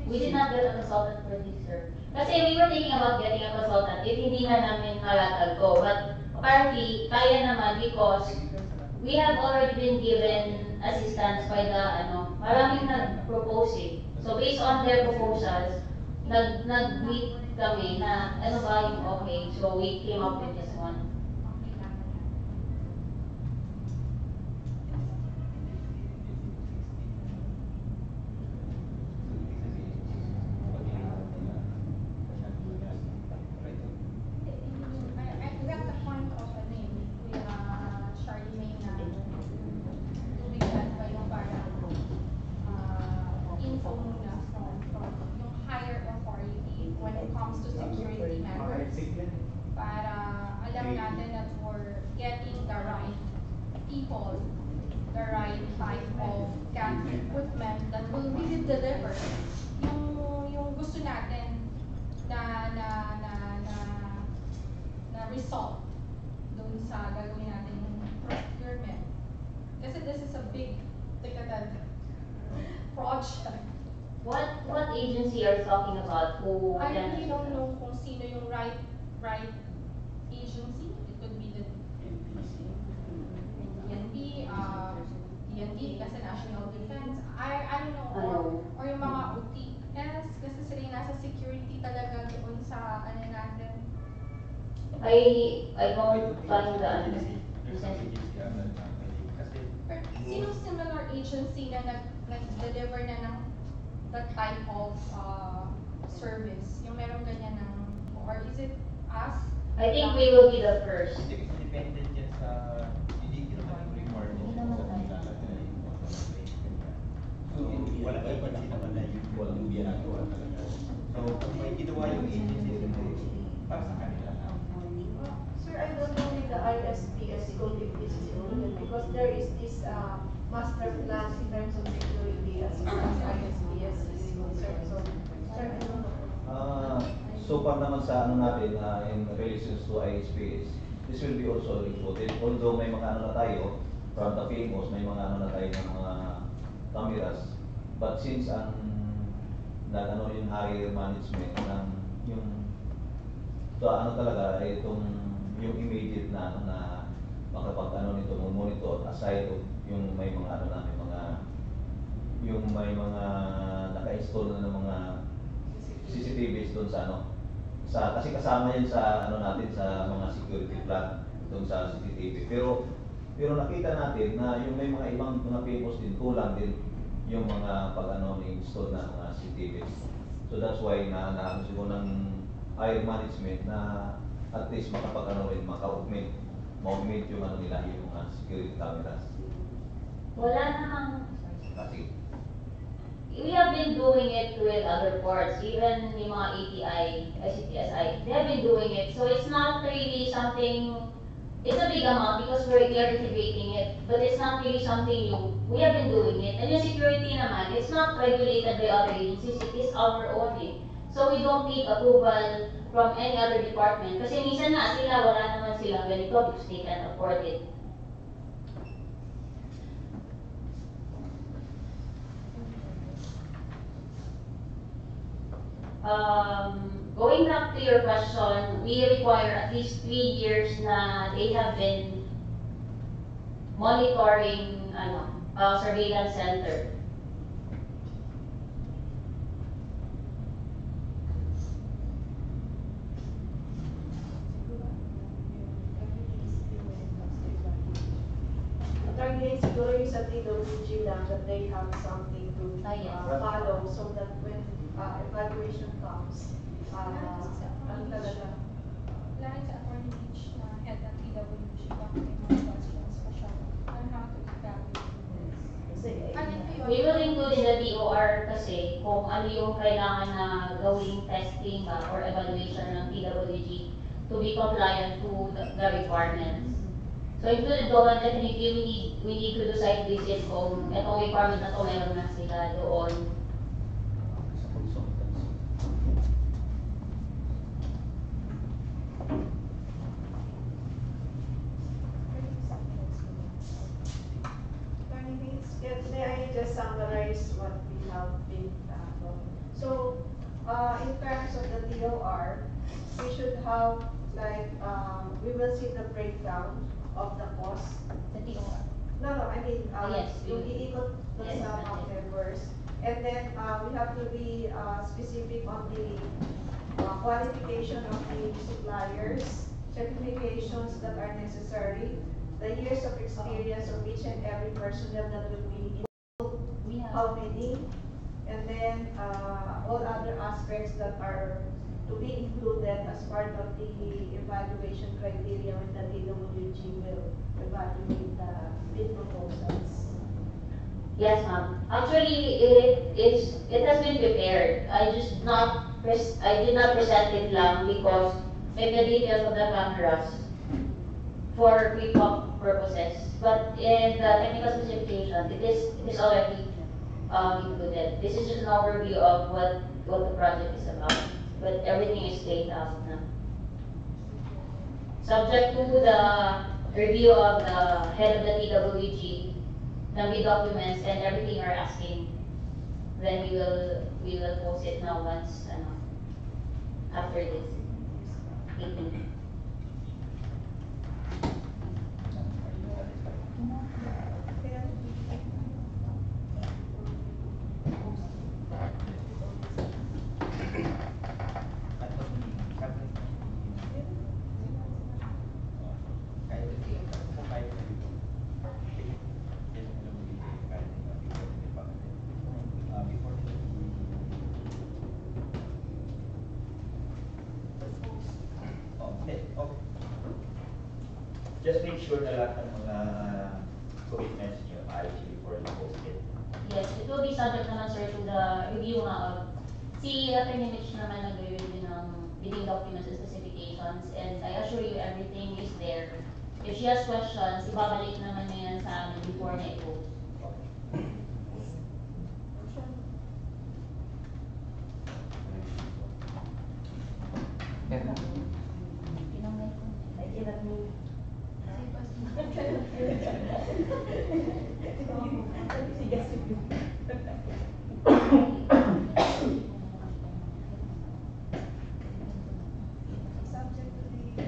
We did not get a consultant for this, sir. Kasi we were thinking about getting a consultant if hindi na namin malatag ko. But apparently, kaya naman because we have already been given assistance by the, maraming nag-propose eh. So based on their proposals, nag-meet kami na ano ba yung okay. So we came up with this one. I get the point of Kuya Charlie May na tubig ba yung comes to security matters. Para alam natin that we're getting the right people, the right type of equipment that will really deliver yung gusto natin na na na na na result dun sa gagawin natin procurement. Kasi this is a big ticketed project. What agency are you talking about? Who I can- really don't know kung sino yung right agency. It could be the DNP, DND kasi National Defense. I don't know. Or yung mga OTS kasi sila yung nasa security talaga doon sa ano natin. I don't find the Agency. There's some agency kasi Pero sinong similar agency na nag-deliver na ng that type of service? Yung meron ganyan ng, or is it us? I think we will be the first. hindi kasi dependent yan sa hindi naman yung requirements kung saan nilalagay yung mga So, wala agency naman na yung ginagawa talaga. So, kung may ginawa yung agency, para sa kanila lang. Sir, I don't know with the ISPS code if this is included because there is this master plan in terms of security as far as ISPS is concerned. So, sir, I don't know. So far naman sa ano natin in relations to ISPs, this will be also included. Although may mga ano na tayo, from the famous, may mga ano na tayo ng mga cameras. But since ang ano yung higher management ng yung so ano talaga itong yung immediate na ano na makapag ano nito monitor aside of yung may mga ano namin mga yung may mga naka-install na ng mga CCTVs doon sa ano kasi kasama yan sa ano natin sa mga security plan doon sa CCTV pero nakita natin na yung may mga ibang mga famous din kulang din yung mga pag ano ni-install na mga CCTV. So that's why na siguro ng higher management na at least makapag ano rin maka-augment yung ano nila yung mga security cameras. Wala namang, Kasi we have been doing it with other ports, even yung mga ATI, ICTSI, they have been doing it. So it's not really something, it's a big amount because we're integrating it, but it's not really something new. We have been doing it. And yung security naman, it's not regulated by other agencies, it is our own thing. So we don't need approval from any other department. Kasi minsan nga sila, wala naman silang ganito because they can afford it. Going back to your question, we require at least 3 years na they have been monitoring surveillance center. Attorney, siguro yung sa TWG lang that they have something to Yes. follow so that when evaluation comes, ano talaga, Lahat sa Attorney Beach na head ng PWG, bakit may mga questions pa siya on how to evaluate this. Kasi, Ano ito yun? We will include in the DOR kasi kung ano yung kailangan na gawing testing or evaluation ng PWG to be compliant to the requirements. So included doon, definitely we need to do site visit kung itong requirement na to meron na sila doon. sa consultancy. Attorney Bates, may I just summarize what we have been talking? So, in terms of the DOR, we should have like, we will see the breakdown of the cost. The DOR. No, I mean, Yes, yung we- iikot dun yes, sa mga members. And then, we have to be specific on the qualification of the suppliers, certifications that are necessary, the years of experience of each and every personnel that will be We have. how many, and then all other aspects that are to be included as part of the evaluation criteria when the DWG will evaluate the bid proposals. Yes, ma'am. Actually, it has been prepared. I just not I did not present it lang because may the details of the cameras for quick walk purposes. But in the technical specification, it is already included. This is just an overview of what the project is about, but everything is laid out now. Subject to the review of the head of the TWG, the documents and everything you're asking, then we will post it now once after this meeting. Just make sure na lahat ng mga commitments niyo ay before you post it. Yes, it will be subject naman sir to the review nga of si Attorney Mitch naman nag-review ng bidding documents and specifications, and I assure you everything is there. If she has questions, ibabalik naman niya yan sa amin before na i-post. I cannot move. Yes, you Subject to the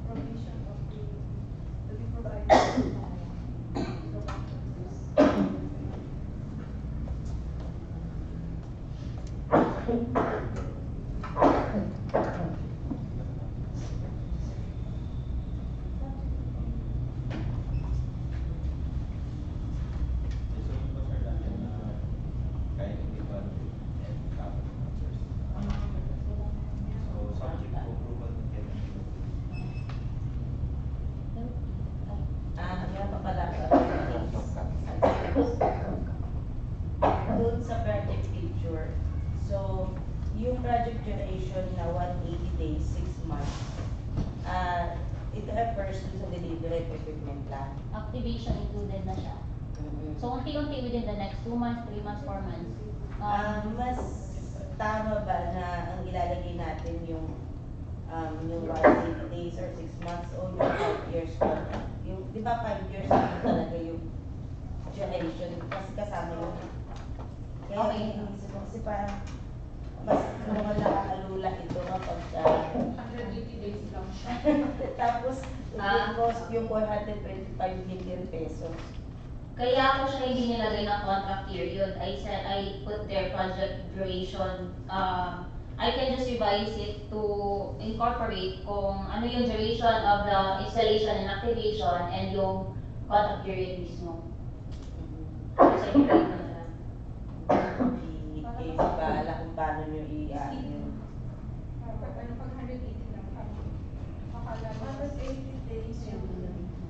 provision of to be provided. Meron pa pala. Doon sa project picture, so, yung project duration na 180 days, 6 months, it refers to sa delivery of equipment lang. Activation included na siya. So unti-unti within the next 2 months, 3 months, 4 months. Mas tama ba na ang ilalagay natin yung 180 days or 6 months o yung 5 years contract? Yung, di ba 5 years na talaga yung duration kasi kasama yung kaya Okay. iniisip ko kasi parang mas mukhang nakakalula ito kapag 180 days lang siya. tapos yung cost yung 425 million pesos. Kaya ako siya hindi nilagay ng contract period. I said I put their project duration. I can just revise it to incorporate kung ano yung duration of the installation and activation and yung contract period mismo. So, i-revise na lang. Case bahala kung paano nyo i-ano. Pag 180 lang kami. Akala mo 180 days yung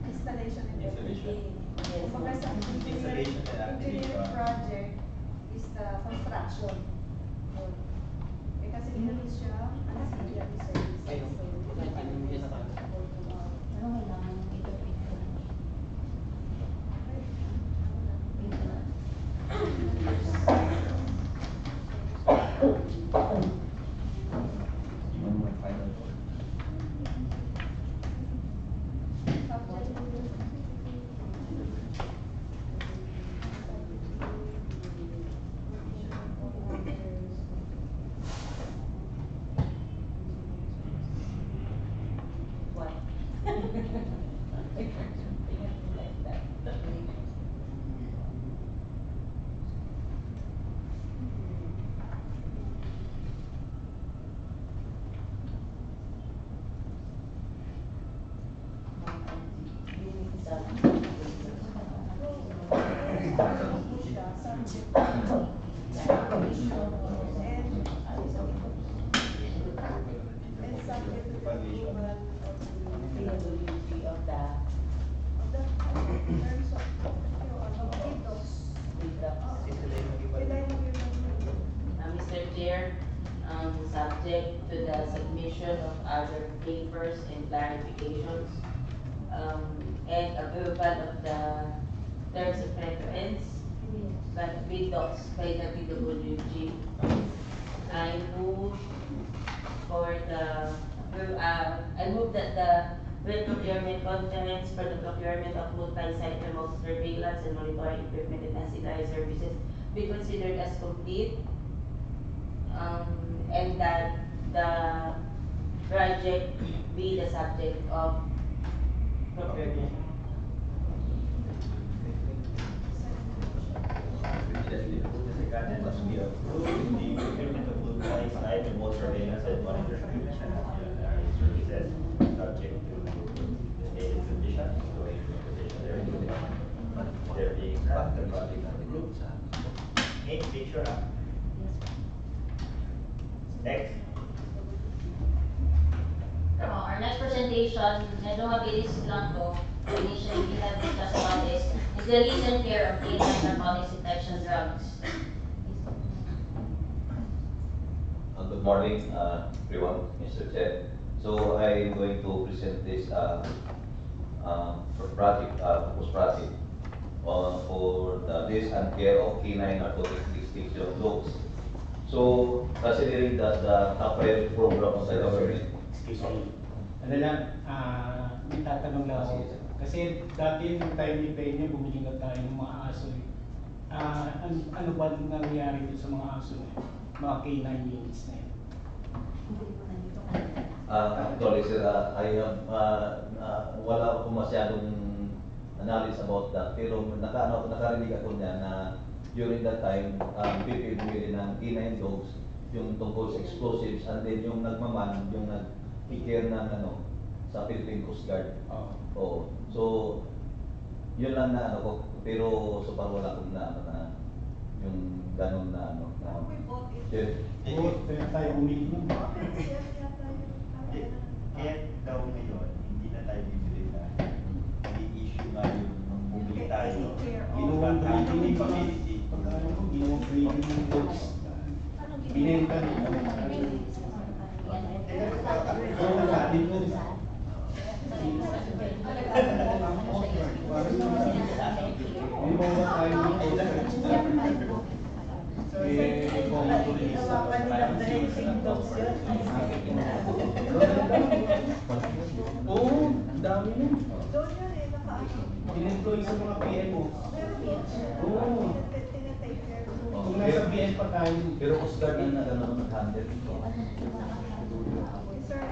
installation and everything. Yes. Kumbaga sa Installation and engineering activation. project is the construction. Yun. Kasi meron siya ancillary services. Ayun. Ayun, yes, sir. Ano kailangan yung interpret ko? What? Like that. And subject to the approval of Availability of the the terms of windows. data. Kasi sila yung Kailangan mag-evaluate. mo yun. Mr. Chair, sa submission of other papers and clarifications, and approval of the terms of reference, but with docs by the PWG. I move for the, I move that the procurement conference for the procurement of multi-site remote surveillance and monitoring equipment and ancillary services be considered as complete, and that the project be the subject of procurement. Second, must be approved the procurement of multi-site remote surveillance and monitoring equipment and ancillary services, subject to the stated conditions, so there being none, the project approved. Okay, picture up. Next. Our next presentation, medyo mabilis lang to. Initially, we have discussed about this, is the recent care of canine narcotics detection drugs. Good morning, everyone, Mr. Chair. So I'm going to present this project, proposed project for the list and care of canine narcotic detection dogs. So considering that the top priority program of the government. Excuse me. Ano lang, may tatanong lang ako. Kasi dati yung time ni Peña, bumili na tayo ng mga aso. Ano ba nangyayari dito sa mga aso na yun? Mga K9 units na yun? Actually, sir, I have, wala akong masyadong analysis about that. Pero nakarinig ako niya na during that time, BP bumili ng K9 dogs, yung tungkol sa explosives, and then yung nagmaman, yung nag-care ng sa Philippine Coast Guard. Oo. So, yun lang na ko, pero so far wala akong na yung ganun na We bought it. Oo, kaya tayo bumili nun. Kaya daw ngayon, hindi na tayo bibili na. Nag-issue nga yung nung bumili tayo. Ginawang breeding Yung yung mga, facility. pagkano ko, ginawang breeding ng dogs. Binenta nila. Oo, nagkatin ko. May mga tayo Oo, dami nun. Doon yun eh, nakaano. In-employ sa mga PMO. Meron yun. Oo. Tinatake care. Kung nasa PN pa tayo. Pero Coast Guard na nag-handle. Sir,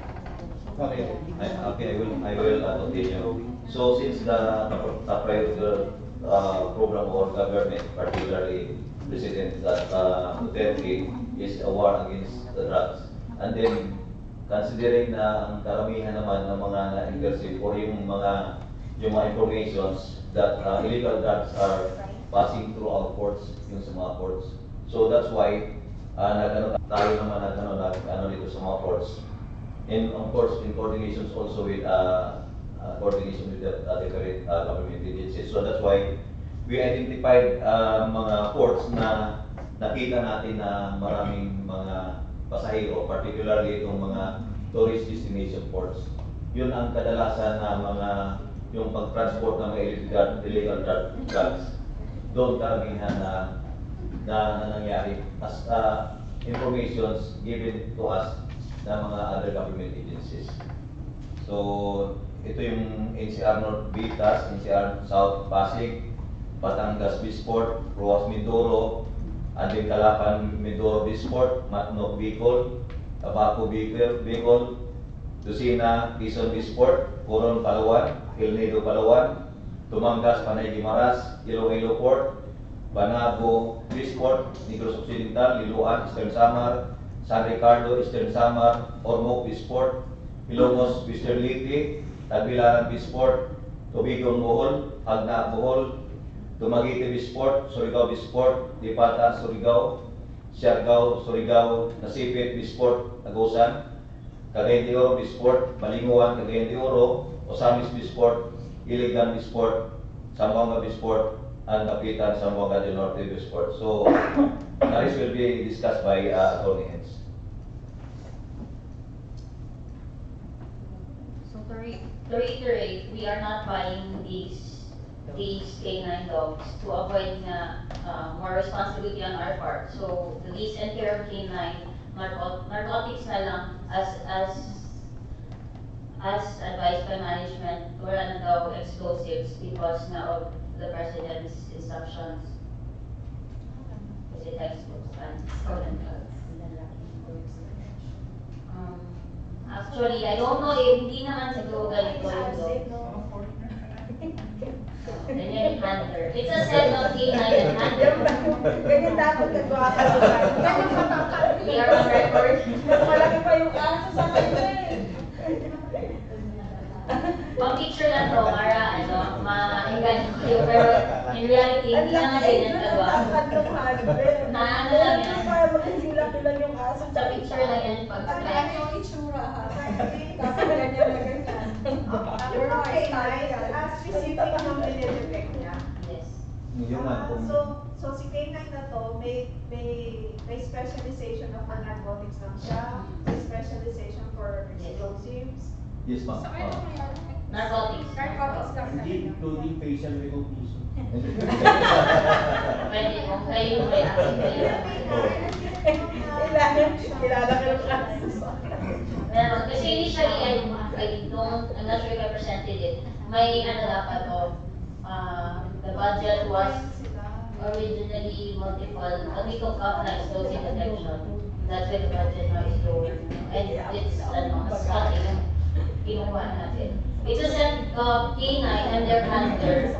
Okay, I will continue. So since the priority program or government, particularly President Duterte, is a war against the drugs, and then considering na ang karamihan naman ng mga na-intercept or yung mga informations that illegal drugs are passing through our ports, yung sa mga ports. So that's why tayo naman dito sa mga ports. And of course, in coordinations also with coordination with the different government agencies. So that's why we identified mga ports na nakita natin na maraming mga pasahero, particularly itong mga tourist destination ports. Yun ang kadalasan na yung pag-transport ng mga illegal drugs. Doon karamihan na nangyari as informations given to us ng mga other government agencies. So, ito yung NCR North Vitas, NCR South Pasig, Batangas Bisport, Roas Mindoro, and then Calapan Mindoro Bisport, Matnog Bicol, Tabaco Bicol, Lucena, Quezon Bisport, Coron Palawan, El Nido Palawan, Tumangas, Panay Guimaras, Iloilo Port, Banabo Bisport, Negros Occidental, Liloan, Eastern Samar, San Ricardo, Eastern Samar, Ormoc Bisport, Ilongos, Western Leyte, Tagbilaran Bisport, Tubigon Bohol, Agna Bohol, Dumaguete Bisport, Surigao Bisport, Dipata, Surigao, Siargao, Surigao, Nasipit Bisport, Agusan, Cagayan de Oro Bisport, Balinguan, Cagayan de Oro, Osamis Bisport, Iligan Bisport, Zamboanga Bisport, and Kapitan Zamboanga del Norte Bisport. So, the rest will be discussed by attorney heads. To reiterate, we are not buying these canine dogs to avoid more responsibility on our part. So the lease and care of canine, narcotics na lang as advised by management, wala na daw explosives because na of the president's instructions. Kasi textbooks and stolen drugs. Actually, I don't know if hindi naman siguro ganito yung dog. Ganyan yung handler. It's a set of canine and handler. Ganyan dapat nagawa ka doon. We are on record. Mas malaki pa yung aso sa kanya eh. Pang-picture lang to para ma-engage kayo. Pero in reality, hindi naman ganyan kagawa. Na ano lang yan. Para magkasing laki lang yung aso. Sa picture lang yan pag Ano yung itsura ha? Tapos ganyan na ganyan. Yung mga canine, specific yung nilidetect niya. Yes. Yung man, kung So si K9 na to, may specialization of narcotics lang siya, may specialization for explosives. yes ma'am. So ano po yun? Narcotics. Narcotics lang Hindi, talaga. including facial recognition. Pwede kung kayo yung may akin kayo. Kilala ka yung aso. Meron. Kasi initially, I'm not sure if I presented it. May dapat the budget was originally multiple, but we took up na explosive detection. That's why the budget now is lower. And it's, cutting. Kinuha natin. It's a set of K9 and their handler.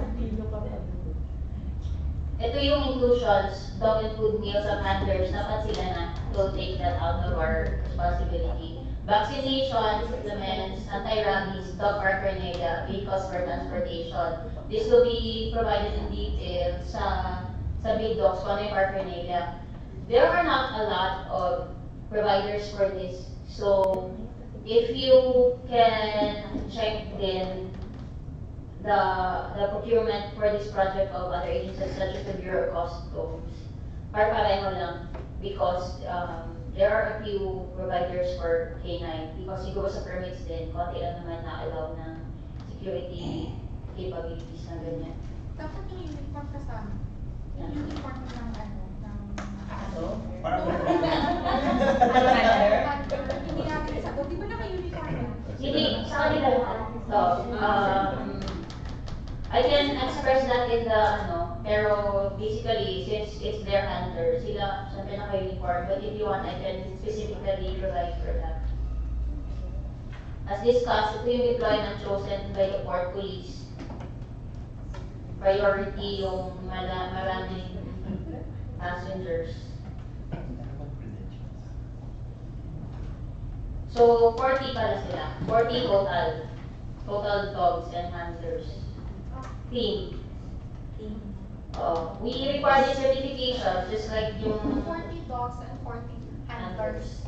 Ito yung inclusions, dog and food meals of handlers, dapat sila na to take that out of our responsibility. Vaccination, supplements, anti-rabies, dog paraphernalia, vehicles for transportation. This will be provided in detail sa big dogs kung ano yung paraphernalia. There are not a lot of providers for this. So, if you can check then the procurement for this project of other agencies such as the Bureau of Customs, pareho lang because there are a few providers for K9 because siguro sa permits din, konti lang naman na-allow ng security capabilities na ganyan. Dapat yung uniform kasama. Yung uniform ng ng So, Parang Hindi natin sagot. Di ba naka-uniform yan? hindi, sa kanila lahat. So, I can express that in the pero basically, since it's their handler, sila sa pinaka-uniform. But if you want, I can specifically provide for that. As discussed, ito yung deployment chosen by the port police. Priority yung maraming passengers. So, 40 pala sila. 40 total. Total dogs and handlers. Team. We require the certification just like yung 40 dogs and 40 handlers.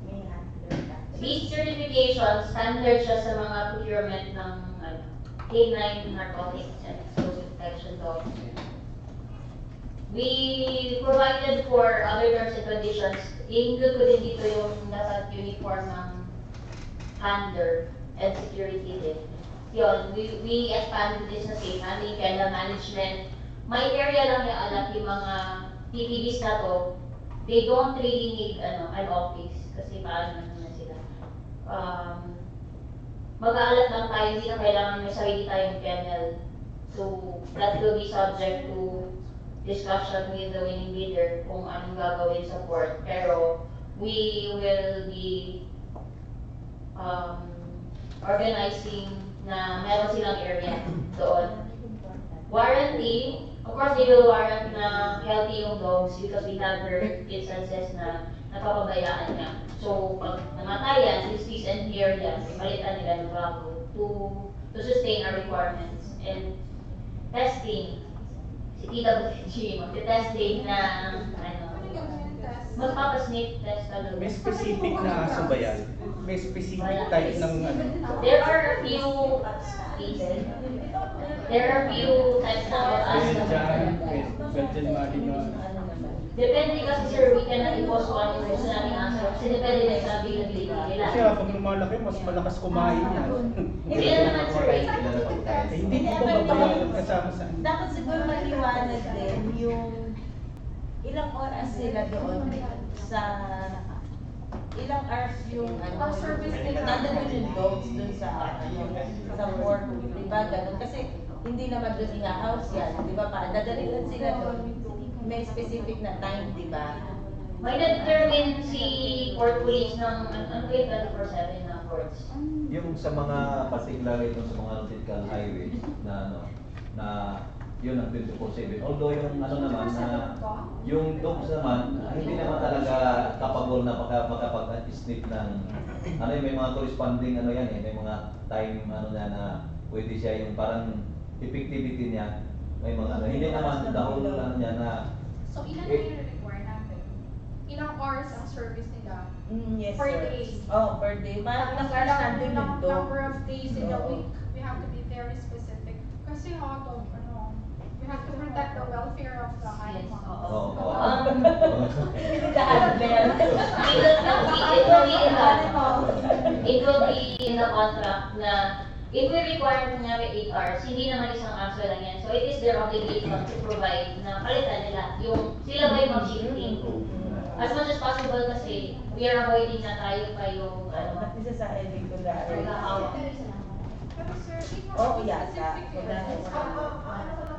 May handler ka. These certifications, standard siya sa mga procurement ng K9 narcotics and explosive detection dogs. We provided for other terms and conditions. I-include ko din dito yung dapat uniform ng handler and security din. Yun, we expanded this na safe handling, kennel management. May area lang yung mga PTVs na to, they don't really need an office kasi paano naman sila. Mag-aalat lang tayo, hindi na kailangan may sarili tayong kennel. So, that will be subject to discussion with the winning bidder kung anong gagawin sa port. Pero, we will be organizing na meron silang area doon. Warranty, of course, they will warrant na healthy yung dogs because we have heard instances na napapabayaan niya. So, pag namatayan, since peace and care yan, palitan nila ng bago to sustain our requirements. And testing, si TWG, magte-testing na, Ano yung ganun test? magpapasniff test talaga. May specific na aso ba yan? May specific type ng There are a few types na Belgian, Belgian Malinois. Depende kasi sir, we cannot impose on yung gusto namin aso. Kasi depende din sa availability nila. kasi pag lumalaki, mas malakas kumain yan. Hindi naman, sir. Eh, hindi Hindi, ko pero babayaran kasama sa dapat siguro maliwanag din yung ilang oras sila doon sa ilang hours yung Ang service nila. nandun yung dogs dun sa sa work, di ba? Ganun. Kasi hindi naman doon i-house yan, di ba? Dadalilan sila doon. May specific na time, di ba? May na-determine si court police ng ano ba yung 24/7 na courts? Yung sa mga particularly yung sa mga vertical highways na ano na yun ang 24/7. Although yung ano naman na yung dogs naman hindi naman talaga kapabol na makapag-snip ng ano yun, may mga corresponding ano yan eh, may mga time ano na pwede siya yung parang effectivity niya. May mga ano, hindi naman dahil ano niya na So, ilan na yung require natin? Ilang hours ang service nila? Yes, Per sir. day. Oh, per day. Parang Tapos nag-hours nandun yung dog. number of days in a Oo. week, we have to be very specific. Kasi we have to protect the welfare of the animals. Oo. It will be in the contract na if we require kunyari 8 hours, hindi naman isang aso lang yan. So it is their obligation to provide na palitan nila yung sila ba yung mag-shifting. As much as possible kasi we are avoiding na tayo pa yung Isa sa edit ko dahil. nagkahawak. Pero sir, Oo, yata.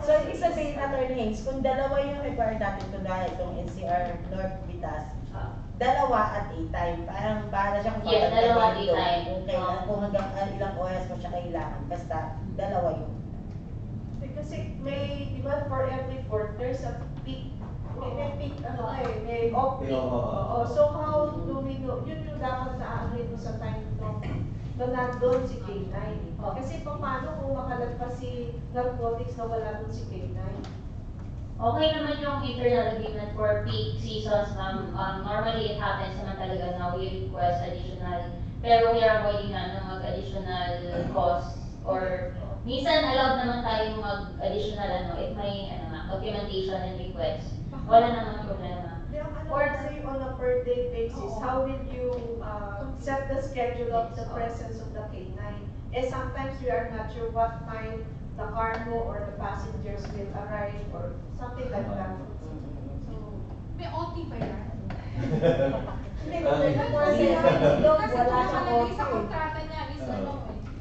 So, ibig sabihin, Attorney Hayes, kung dalawa yung required natin, kunwari itong NCR North Vitas, dalawa at a time, parang bahala siya kung Yes, dalawa at a time. Kung kailan, kung hanggang ilang oras mo siya kailangan, basta dalawa yun. Kasi may, di ba, for every port, there's a peak. May peak, may off peak. Oo. So how do we know? Yun yung dapat na-agree mo sa time nung nandun si K9. Kasi paano kung makalagpas si narcotics na wala dun si K9? Okay naman yung internal agreement for peak seasons, ma'am. Normally, it happens naman talaga na we request additional, pero we are avoiding na mag-additional cost or minsan allowed naman tayong mag-additional if may documentation and request. Wala namang problema. Say on a per day basis, how will you set the schedule of the presence of the K9? Sometimes we are not sure what time the cargo or the passengers will arrive or something like that. So, may OT ba yan? hindi Ah. ko Kasi dog, kasi wala kung siyang nakalagay sa OT. kontrata niya is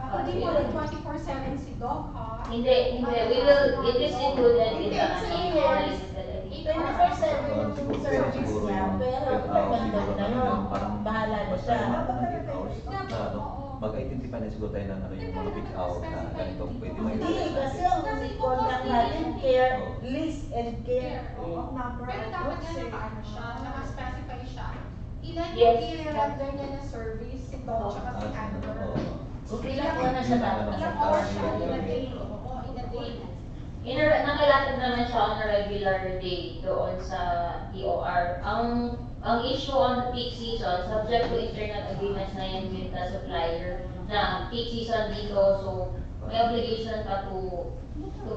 hindi mo lang 24/7 si dog ha? Hindi. We will, it is included in the Hindi, unlimited. 24/7 yung siguro service siguro niya, yung pero 12 hours siguro na na yun, parang bahala na basta siya. yung mga 8 hours na ano, mag-identify na siguro tayo ng ano yung mga peak hour na ganito pwede may Hindi, kasi ang contract natin, care, list and care. Pero dapat nga naka-ano siya, naka-specify siya. Ilan Yes. yung i-render niya na service si dog tsaka si handler? Kung ilang oras na siya dapat. Ilang hours siya in a day? Oo, in a day. Nakalatag naman siya on a regular day doon sa TOR. Ang issue on the peak season, subject to internal agreements na yan with the supplier na peak season dito, so may obligation pa to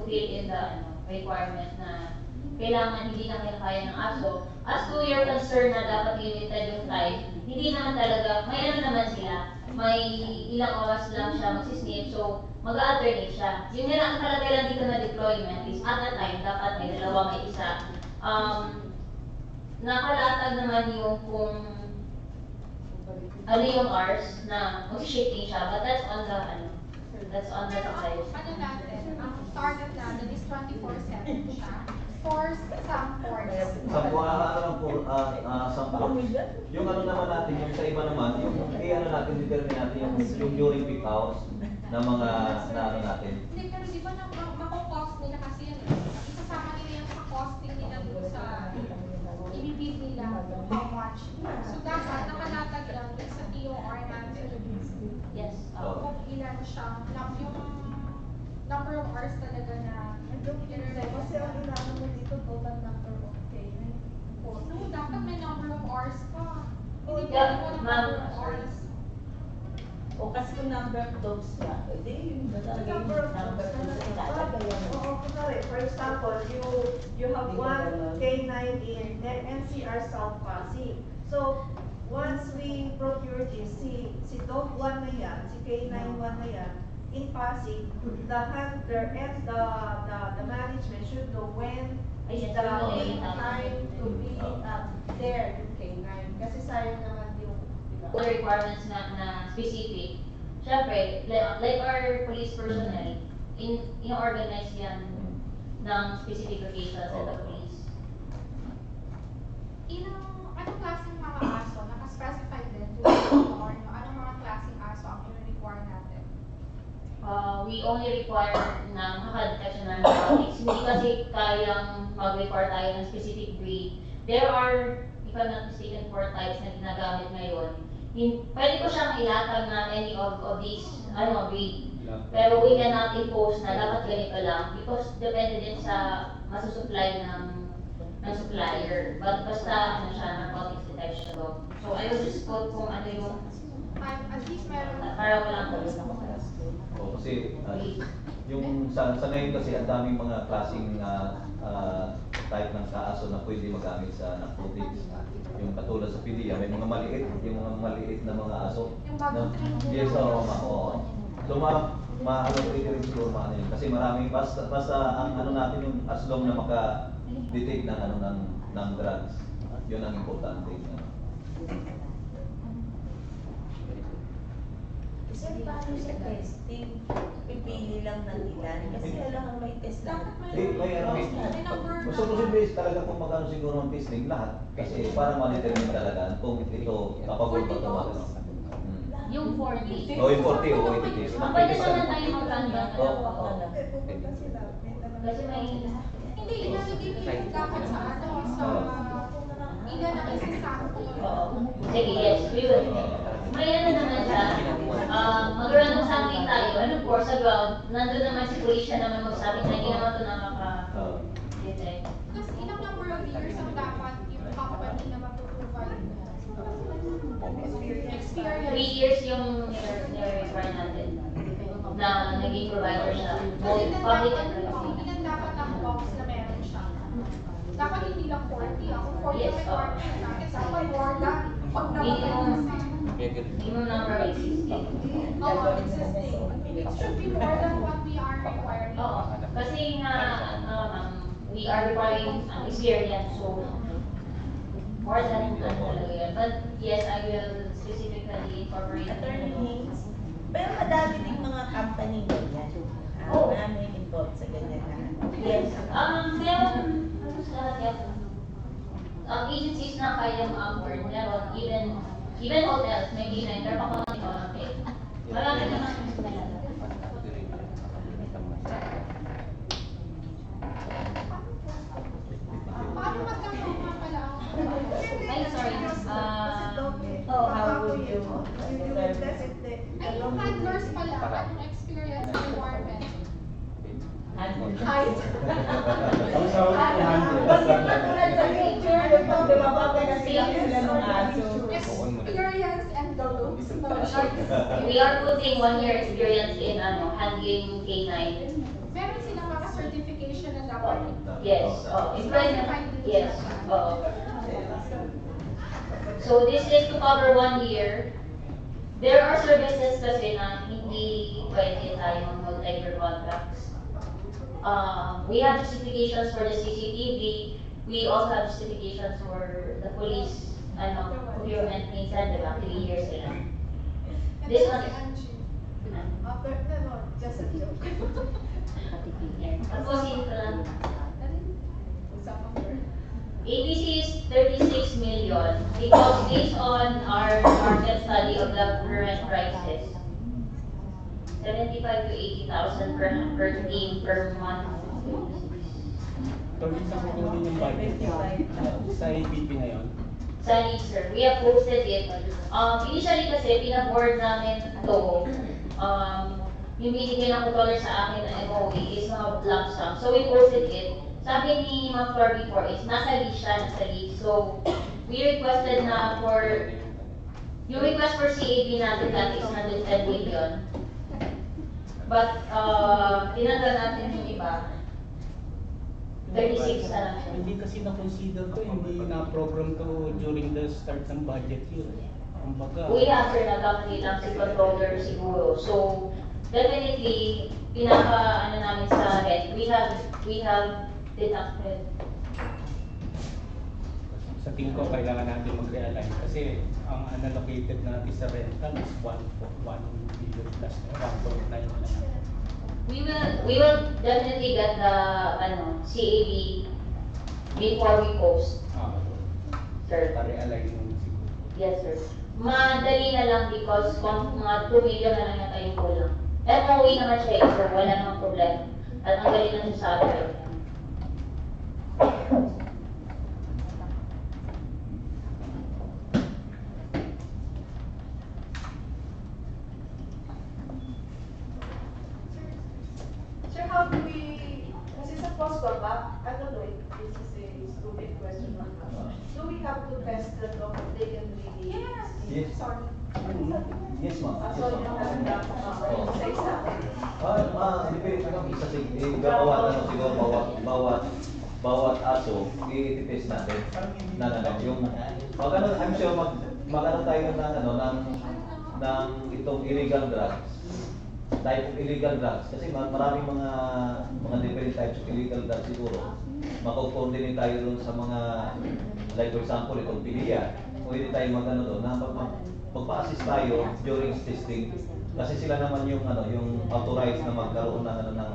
fill in the requirement na kailangan hindi na kaya ng aso. As to your concern na dapat limited yung time, hindi naman talaga, may naman sila, may ilang oras lang siya magsisnip, so mag-alternate siya. Yung nga ang nakalagay lang dito na deployment is at a time, dapat may dalawa, may isa. Nakalatag naman yung kung ano yung hours na mag-shifting siya, but that's on the Pero supplier. ano natin, ang target natin is 24/7 siya for some ports. Sa sample. Yung ano naman natin, yung sa iba naman, yung ano natin, determine natin yung during peak hours na mga na ano natin. Hindi, pero di ba mako-cost nila kasi yan isasama nila yan sa costing nila dun sa ibibig nila kung how much. So dapat nakalatag yan dun sa TOR natin. Yes. Kung ilan siya, yung number of hours talaga na Kasi ang inaano mo dito, total number of K9. no, dapat may number of hours pa. Hindi Yeah, pwede mo ma'am. number of hours. O kasi kung number of dogs nga, hindi yun ba talaga yung number of dogs na ilalagay yan. Oo, kunwari, for example, you have one K9 in NCR South Pasig. So, once we procure this, si dog 1 na yan, si K9 1 na yan, in Pasig, the handler and the management should know when is Yes, the oo, peak yun tama. time to be there yung K9. Kasi sayang naman yung, The requirements na specific. Siyempre, like our police personnel, in-organize yan ng specific locations at the police. Anong klaseng mga aso? Naka-specify din to or no? Anong mga klaseng aso ang i-require natin? We only require na makaka-detect siya ng narcotics. Hindi kasi kayang mag-require tayo ng specific breed. There are, if I'm not mistaken, 4 types na ginagamit ngayon. Pwede ko siyang ilatag na any of these breed. Pero we cannot impose na dapat ganito lang because depende din sa masusupply ng supplier. But basta siya, narcotics detection dog. So I will just quote kung ano yung At least meron. para walang O kasi yung sa ngayon kasi ang daming mga klaseng type ng kaaso na pwede magamit sa narcotics. Yung katulad sa PDEA, may mga maliit na mga aso. Yung bagong training. Yes, oo. So maano pwede rin siguro maano yun. Kasi maraming basta ang ano natin yung as long na maka-detect ng drugs. Yun ang importante. Sir, paano sa testing? Pipili lang ng ilan? Kasi alam may test lang. May gusto ko sabihin talaga kung magkano siguro ang testing lahat. Kasi para ma-determine talaga kung ito kapabol ba ito magano. yung 40. O yung 40 o 80 days. Pwede naman tayo mag-random. pupunta sila. Kasi may Hindi, ilalagay ko yung dapat sa ilan ang isasample. sige, yes, we will. May ano naman siya, mag-run ng sampling tayo, and of course, sa ground, nandun naman si police siya naman magsabi na hindi naman ito nakaka-detect. Tapos ilang number of years ang dapat yung company na mag-provide experience? 3 years yung nire-require natin na naging provider siya, both public and private. Ilan dapat ang box na meron siya? Dapat hindi lang 40. Ako 40 Yes, requirement natin. Dapat more than pag Minimum number of existing. existing. It should be more than what we are requiring. Oo, kasi nga, we are requiring experience, so more than talaga yan. But yes, I will specifically incorporate. Attorney Haynes, pero madami ding mga company ganyan. Oh. Marami involved sa ganyan na. Yes, meron, agencies na kayang upward, meron, even hotels, may dinner, pero pakunti ko lang eh. Marami naman. Paano magkakaroon nga pala ang Ay, sorry. How would you ay, yung handlers pala, anong experience and requirement? Height. Ang sarap ng handle. Katulad sa picture, yung pag dumababa na sila ng aso. Experience and the looks. We are putting 1 year experience in handling K9. Meron silang mga certification na dapat. Yes, yes, So this is to cover 1 year. There are services kasi na hindi pwede tayong mag-labor contracts. We have justifications for the CCTV. We also have justifications for the police procurement minsan, diba? 3 years sila. This one is Just a joke. Tapos yun lang. ABC is 36 million because based on our market study of the current prices, 75 to 80,000 per team per month. Tuloy sa kukunin yung budget sa APP na yun. Sa lead, sir, we have posted it. Initially kasi, pinag-board namin to, yung binigay ng controller sa akin na MOA is mga lump sum. So we posted it. Sabi ni Ma'am Flor before is nasa lead siya, nasa lead. So we requested na for, yung request for CAB natin that is 110 million. But tinanggal natin yung iba. 36 na lang siya. Hindi kasi na-consider to, hindi na-program to during the start ng budget year. Kumbaga, Kuya, sir, nagkamali lang si controller siguro. So, definitely, ano namin sa head, we have deducted. sa tingin ko kailangan natin mag-realign kasi ang unallocated natin sa rental is 1 billion plus 1.9 na lang. We will definitely get the, CAB before we post, sir. Pa-realign mo siguro. Yes, sir. Madali na lang because mga 2 million na lang yata yung kulang. MOE naman siya so wala namang problema. At ang galing na siya sa atin. Sir, how do we, kasi sa POSCO ba, I don't know if this is a stupid question or not. Do we have to test the dog if they can really? Yes. Sorry. Yes, ma'am. So you have that, sa isa. Depende isa siguro bawat aso, i-test natin. Yung I'm sure mag-ano tayo ng itong illegal drugs. Type of illegal drugs kasi maraming mga different types of illegal drugs siguro. Mako-coordinate tayo doon sa mga like for example itong pilia. Pwede tayo magano doon na magpa-assist tayo during testing kasi sila naman yung authorized na magkaroon ng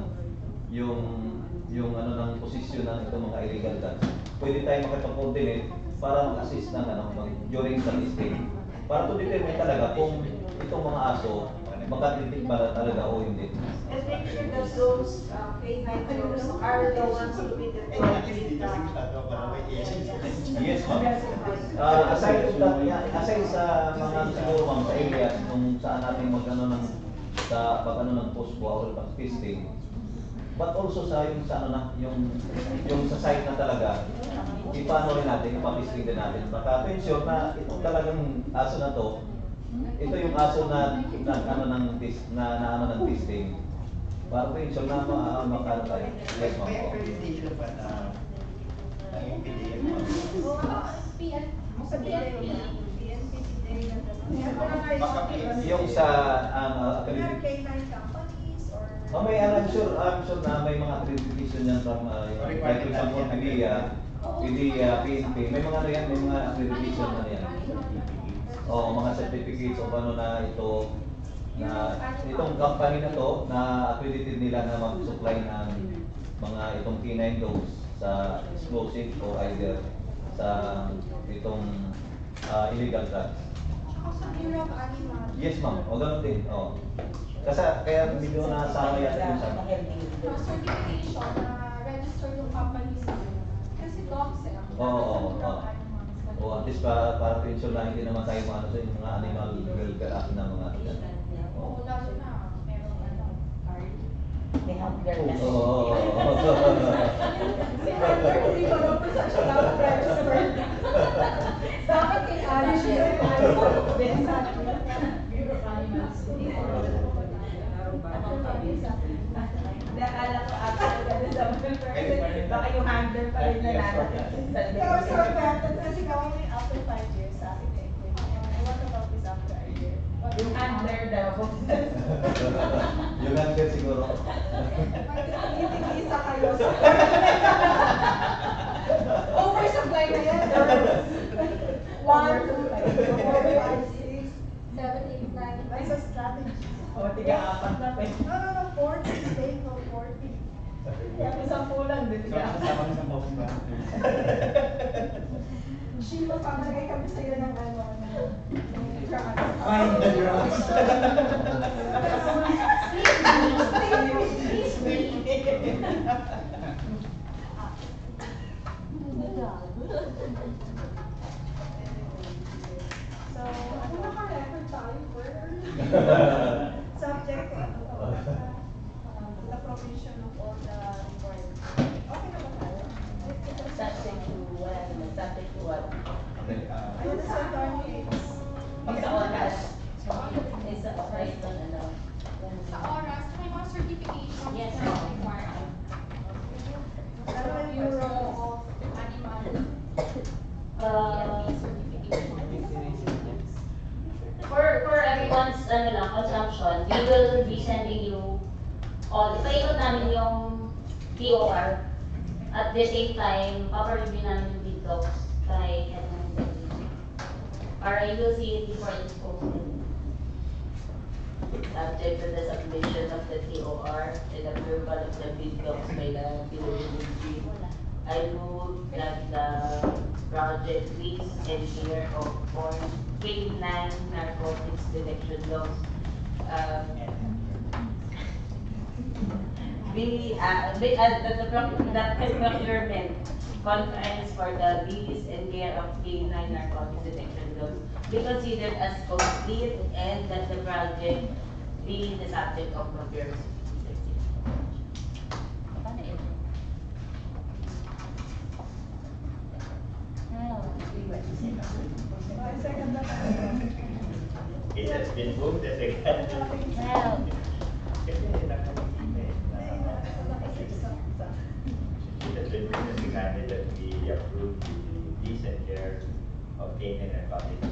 ng posisyon ng itong mga illegal drugs. Pwede tayo makipag-coordinate para mag-assist during the testing para to determine talaga kung itong mga aso makatitig ba talaga o hindi. And make sure that those canine dogs are the ones to be deployed with Yes, ma'am. Aside sa mga siguro ma'am sa areas kung saan natin sa ng post-po or pag-testing, but also sa yung sa site na talaga, ipaano rin natin, ipa-testing din natin. Baka to ensure na itong talagang aso na to, ito yung aso na ng testing. Para to ensure na makano tayo. Yes, ma'am. May accreditation ba na yung PDM? Sa PNP today na Yung sa There are canine companies or? I'm sure na may mga accreditation yan from like for example PDEA, PNP, may mga accreditation na yan. Mga certificates o ano na ito na itong company na to na accredited nila na mag-supply ng mga itong canine dogs sa explosive o either sa itong illegal drugs. Tsaka sa Bureau of Animal. Yes, ma'am. O ganun din. Kasi kaya medyo nasama yata yung sa Certification na register yung company sa kasi dogs Oo. At least para to ensure na hindi naman tayo sa yung mga animal welfare act na mga Oo, lalo na merong card. May hunger na. Oo. Hindi ko naman sa siya dapat register. Dapat kay Alice yun. Bureau of Animals. Nakala ko ata na sa mga baka yung handler pa rin na Pero sir, kasi gawin mo after 5 years sa akin eh. What about this after a year? yung handler daw. Yung hanggang siguro. Magtitigisa kayo. Oversupply na yan. 1, 2, 3, 4, 5, 6, 7, 8, 9. That's a strategy. O, tiga-apat na pa. No, 40. Stay no 40. Kaya kung 10 lang, di So, tiga-apat. kasama sa post ba? Sheila, pamagay kami sa'yo ng drugs. Find the drugs. So, Kung naka-record tayo, where? subject to the provision of all the requirements. Okay na ba tayo? Subject to what? Subject to what? Ayun na sa attorney. Sa oras. Sa oras ito na daw. Sa oras, may mga certifications Yes. na required. Ano yung Bureau of Animal Uh, certification. ano lang, consumption, we will be sending you all, ipaikot namin yung TOR. At the same time, papareview namin yung bid docs kay head ng interview. Para you will see it before it's posted. Subject to the submission of the TOR and approval of the bid docs by the PWD. I move that the project lease engineer of Form K9 narcotics detection laws that the procurement conference for the lease and care of K9 narcotics detection laws be considered as complete and that the project be the subject of procurement. I second that. It has been moved as a Kasi nakalagay it has been moved as a candidate that we approve the decent care of Canaan and public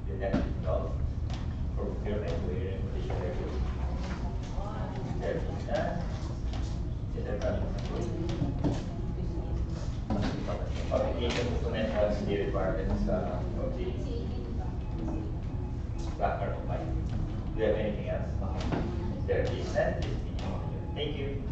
detection laws for procurement to hear and condition regulation. There is none. Is there publication document has the requirements of the black card of life. Do you have anything else? There is none. This meeting is adjourned. Thank you.